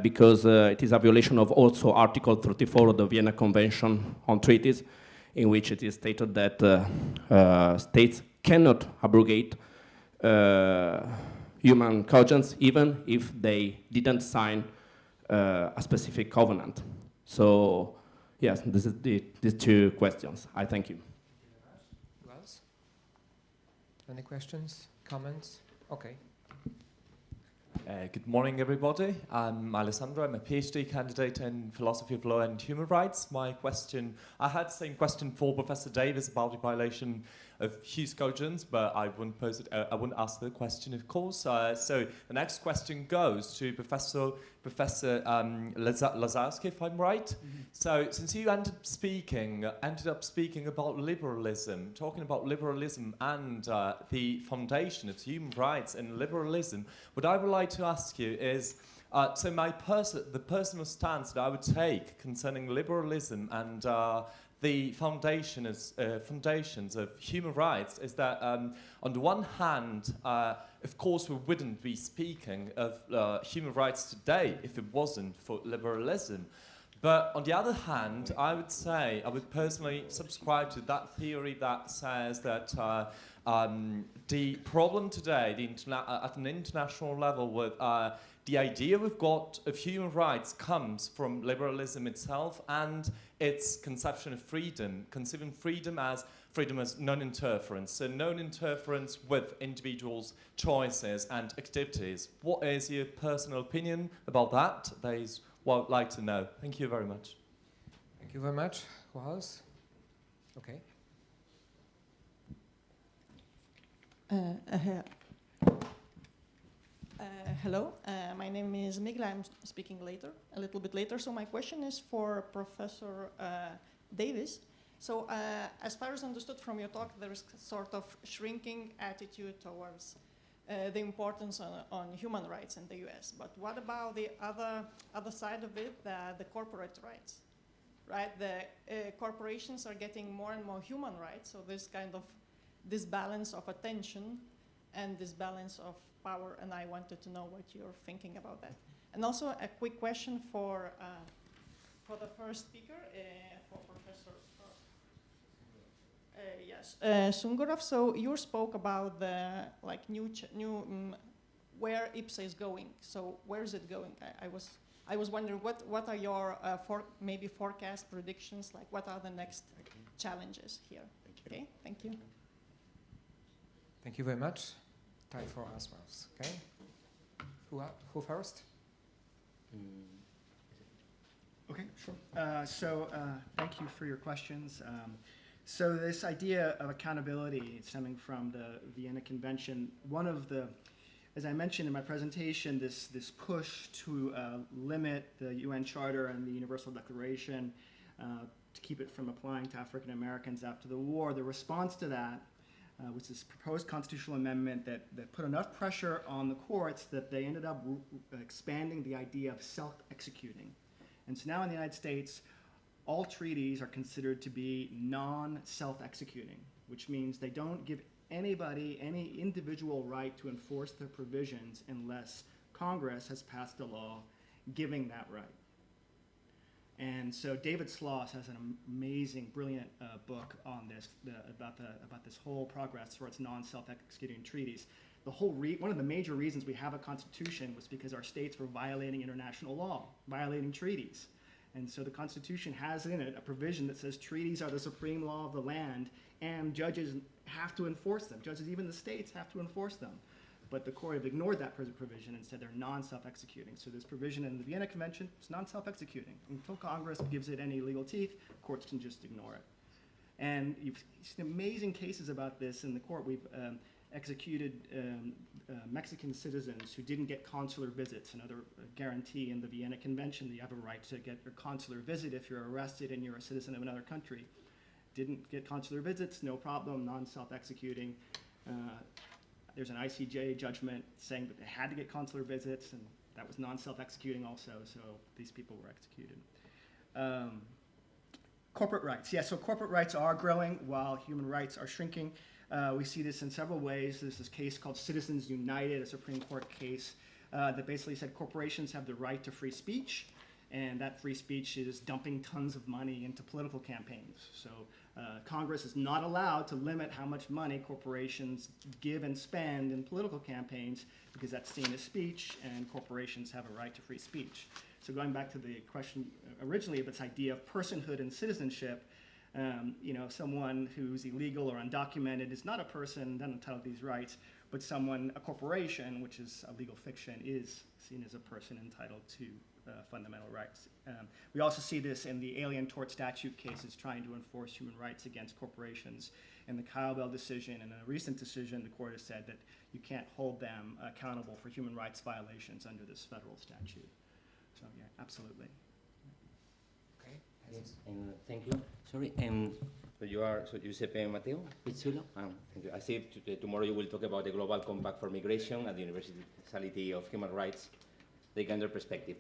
because it is a violation of also Article 34 of the Vienna Convention on Treaties, in which it is stated that states cannot abrogate human cogens even if they didn't sign a specific covenant. So, yes, this is these two questions. I thank you. Who else? Any questions, comments? Okay. Good morning, everybody. I'm Alessandro. I'm a PhD candidate in philosophy of law and human rights. I had the same question for Professor Davis about the violation of jus cogens, but I wouldn't pose it. I wouldn't ask the question, of course. So the next question goes to Professor Lazarski, if I'm right. Mm-hmm. So since you ended up speaking about liberalism, talking about liberalism and the foundation of human rights and liberalism, what I would like to ask you is, so the personal stance that I would take concerning liberalism and the foundations of human rights is that, on the one hand, of course, we wouldn't be speaking of human rights today if it wasn't for liberalism. But on the other hand, I would personally subscribe to that theory that says that the problem today at an international level with the idea we've got of human rights comes from liberalism itself and its conception of freedom, conceiving freedom as non-interference. So non-interference with individuals' choices and activities. What is your personal opinion about that? That is what I'd like to know. Thank you very much. Thank you very much. Who else? Okay. Hello, my name is Miguel. I'm speaking a little bit later. So my question is for Professor Davis. So as far as understood from your talk, there is sort of shrinking attitude towards the importance on human rights in the US. But what about the other side of it, the corporate rights? Right, the corporations are getting more and more human rights, so this kind of balance of attention and this balance of power, and I wanted to know what you're thinking about that. And also a quick question for the first speaker, for Professor SUNGUROV. So you spoke about the where IPSA is going. So where is it going? I was wondering what are your maybe forecast predictions? Like what are the next challenges here? Okay, thank you. Thank you very much. Time for answers. Okay. Who first? Okay, sure. Thank you for your questions. So this idea of accountability stemming from the Vienna Convention, one of the, as I mentioned in my presentation, this push to limit the UN Charter and the Universal Declaration to keep it from applying to African Americans after the war, the response to that was this proposed constitutional amendment that put enough pressure on the courts that they ended up expanding the idea of self-executing. And so now in the United States, all treaties are considered to be non-self-executing, which means they don't give anybody any individual right to enforce their provisions unless Congress has passed a law giving that right. And so David Sloss has an amazing, brilliant book on this, about this whole progress towards non-self-executing treaties. One of the major reasons we have a constitution was because our states were violating international law, violating treaties. And so the Constitution has in it a provision that says treaties are the supreme law of the land and judges have to enforce them. Judges, even the states, have to enforce them. But the court have ignored that provision and said they're non-self-executing. So this provision in the Vienna Convention is non-self-executing. Until Congress gives it any legal teeth, courts can just ignore it. And you've seen amazing cases about this in the court. We've executed Mexican citizens who didn't get consular visits, another guarantee in the Vienna Convention that you have a right to get a consular visit if you're arrested and you're a citizen of another country. Didn't get consular visits, no problem, non-self-executing. There's an ICJ judgment saying that they had to get consular visits, and that was non-self-executing also, so these people were executed. Corporate rights, yes. So corporate rights are growing while human rights are shrinking. We see this in several ways. There's this case called Citizens United, a Supreme Court case that basically said corporations have the right to free speech, and that free speech is dumping tons of money into political campaigns. So Congress is not allowed to limit how much money corporations give and spend in political campaigns because that's seen as speech, and corporations have a right to free speech. So going back to the question originally of this idea of personhood and citizenship, you know, someone who's illegal or undocumented is not a person, not entitled to these rights, but someone, a corporation, which is a legal fiction, is seen as a person entitled to fundamental rights. We also see this in the Alien Tort Statute cases trying to enforce human rights against corporations. In the Cowbell decision and a recent decision, the court has said that you can't hold them accountable for human rights violations under this federal statute. So yeah, absolutely. Okay. Yes, and thank you. Sorry, so you are Giuseppe Matteo Pizzulo. Thank you. I see tomorrow you will talk about the Global Compact for Migration at the Universality of Human Rights, the gender perspective.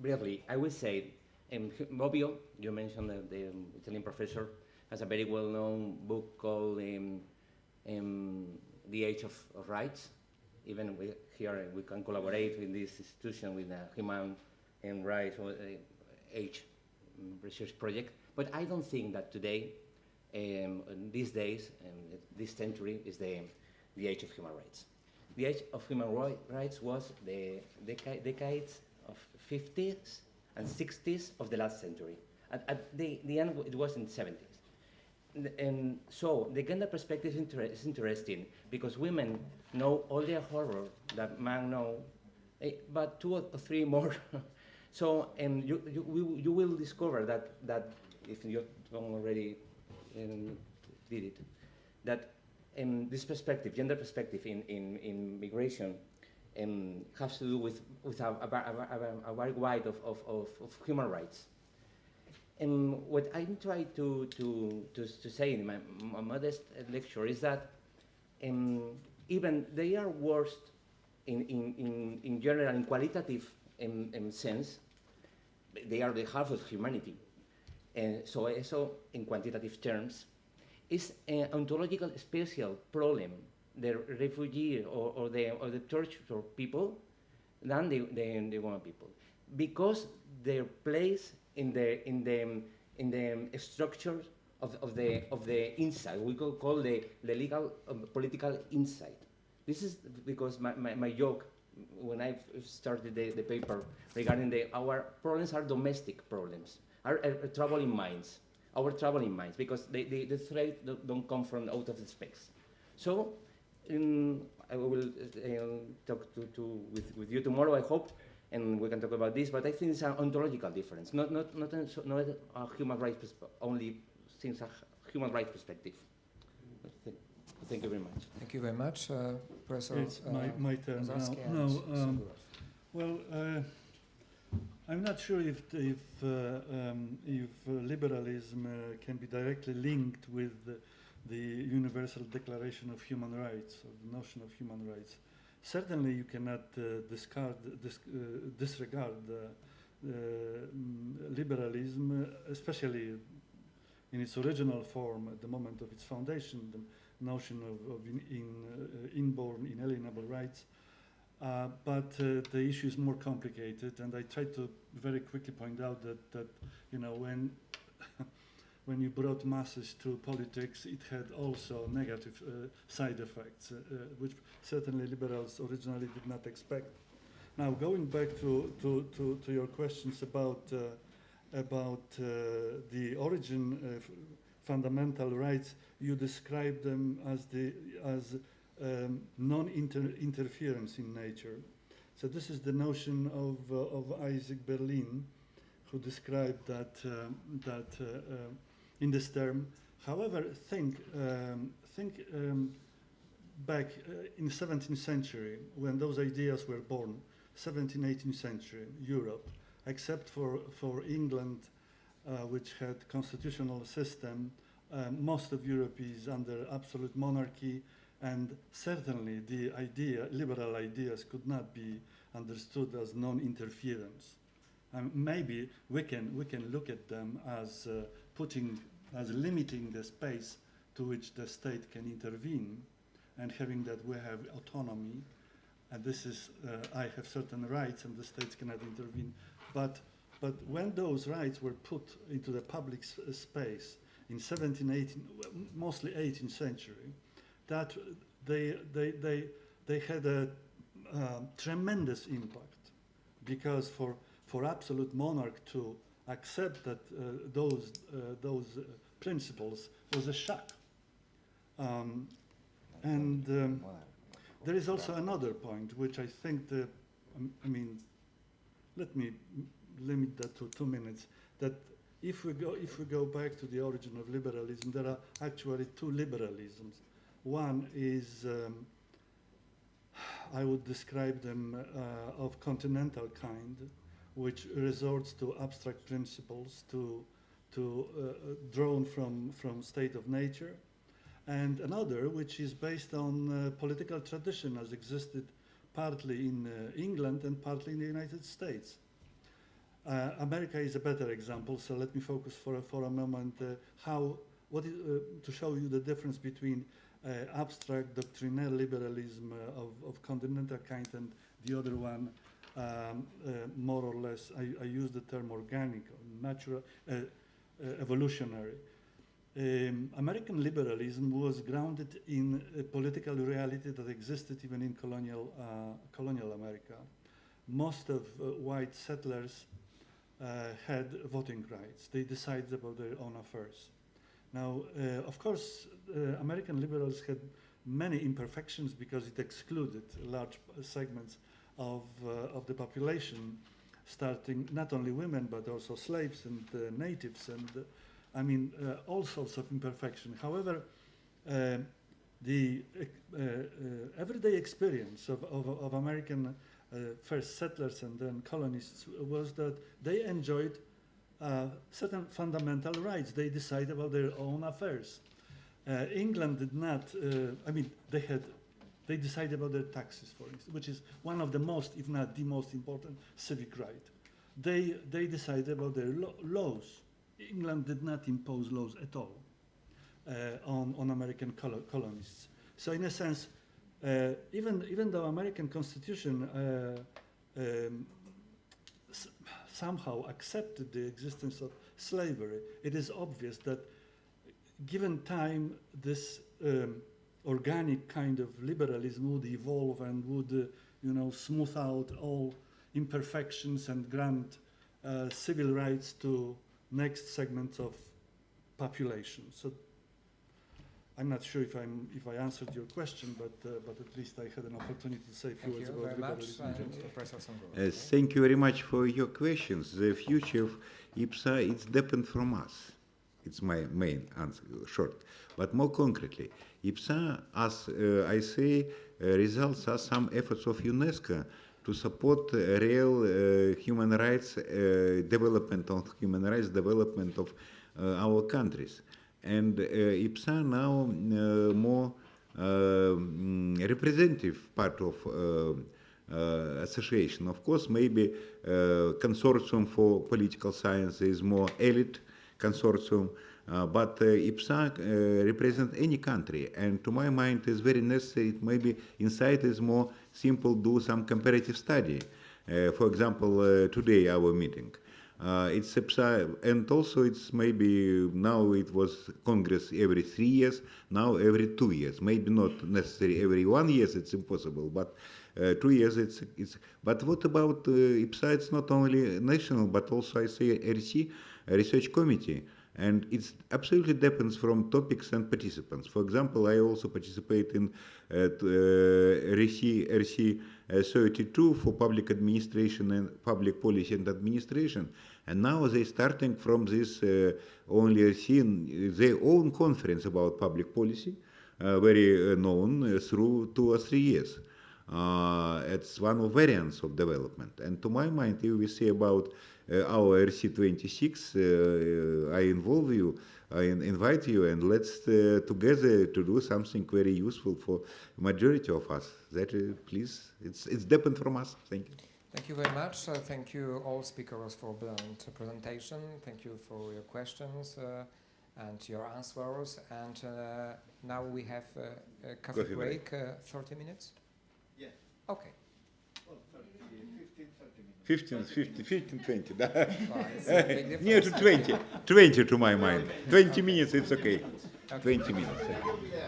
Briefly, I will say, Bobbio, you mentioned the Italian professor, has a very well-known book called The Age of Rights. Even here we can collaborate in this institution with the Human Rights Age research project. But I don't think that today, these days, this century is the age of human rights. The age of human rights was the decades of 50s and 60s of the last century. At the end, it was in the 70s. And so the gender perspective is interesting because women know all the horror that men know, but 2 or 3 more. So you will discover that if you don't already did it, that this perspective, gender perspective in migration, has to do with a wide wide of human rights. And what I'm trying to say in my modest lecture is that even they are worst in general, in qualitative sense, they are the half of humanity. And so also in quantitative terms, is an ontological spatial problem, the refugee or the tortured people, than the woman people, because their place in the structure of the inside, we could call the legal political inside. This is because my joke when I started the paper regarding our problems are domestic problems, are troubling minds. Our troubling minds, because the threat don't come from out of the space. So I will talk with you tomorrow, I hope, and we can talk about this. But I think it's an ontological difference, not a human rights only, since a human rights perspective. Thank you very much. Thank you very much, Professor. It's my turn Lazarski now. and Well, I'm not sure if liberalism can be directly linked with the Universal Declaration of Human Rights, or the notion of human rights. Certainly, you cannot disregard liberalism, especially in its original form at the moment of its foundation, the notion of inborn inalienable rights. But the issue is more complicated, and I try to very quickly point out that you know, when you brought masses to politics, it had also negative side effects, which certainly liberals originally did not expect. Now, going back to your questions about the origin fundamental rights, you describe them as non-interference in nature. So this is the notion of Isaac Berlin, who described that in this term. However, think back in the 17th century, when those ideas were born, 17th, 18th century Europe, except for England, which had constitutional system, most of Europe is under absolute monarchy. And certainly the liberal ideas could not be understood as non-interference. Maybe we can look at them as limiting the space to which the state can intervene, and having that we have autonomy, and this is I have certain rights and the states cannot intervene. But when those rights were put into the public space in 17, 18, mostly 18th century, that they had a tremendous impact, because for absolute monarch to accept that those principles was a shock. There is also another point, which I think let me limit that to 2 minutes. That if we go back to the origin of liberalism, there are actually two liberalisms. One is I would describe them of continental kind, which resorts to abstract principles drawn from state of nature, and another which is based on political tradition as existed partly in England and partly in the United States. America is a better example, so let me focus for a moment to show you the difference between abstract doctrinal liberalism of continental kind and the other one, more or less, I use the term organic, natural, evolutionary. American liberalism was grounded in a political reality that existed even in colonial America. Most of white settlers had voting rights. They decided about their own affairs. Now, of course, American liberals had many imperfections because it excluded large segments of the population, starting not only women but also slaves and natives, and all sorts of imperfection. However, the everyday experience of American first settlers and then colonists was that they enjoyed certain fundamental rights. They decided about their own affairs. England did not. They decided about their taxes, for instance, which is one of the most, if not the most important civic right. They decided about their laws. England did not impose laws at all on American colonists. So in a sense, even though American Constitution somehow accepted the existence of slavery, it is obvious that given time, this organic kind of liberalism would evolve and would smooth out all imperfections and grant civil rights to next segments of population. So I'm not sure if I answered your question, but at least I had an opportunity to say a few words about liberalism. Thank you very much for your questions. The future of IPSA, it's depends from us. It's my main answer, short. But more concretely, IPSA, as I say, results are some efforts of UNESCO to support real human rights development of our countries. And IPSA now more representative part of association. Of course, maybe consortium for political science is more elite consortium, but IPSA represents any country, and to my mind is very necessary. Maybe inside is more simple, do some comparative study. For example, today our meeting. It's IPSA, and also it's maybe now it was Congress every 3 years, now every 2 years. Maybe not necessary every 1 year, it's impossible, but 2 years it's. But what about IPSA? It's not only national, but also I say RC, research committee. And it absolutely depends from topics and participants. For example, I also participate in RC 32 for public administration and public policy and administration. And now they're starting from this only RC, their own conference about public policy, very known through 2 or 3 years. It's one of variants of development. And to my mind, if we say about our RC26, I involve you, I invite you, and let's together to do something very useful for majority of us. That please, it's depend from us. Thank you. Thank you very much. Thank you all speakers for brilliant presentation. Thank you for your questions and your answers. And now we have a coffee break, 30 minutes? Yeah. Okay. Well, 15, 30 minutes. 15, 20. Well, it's a big difference. Near to 20. 20 to my mind. 20 minutes, it's okay. 20 minutes. Okay.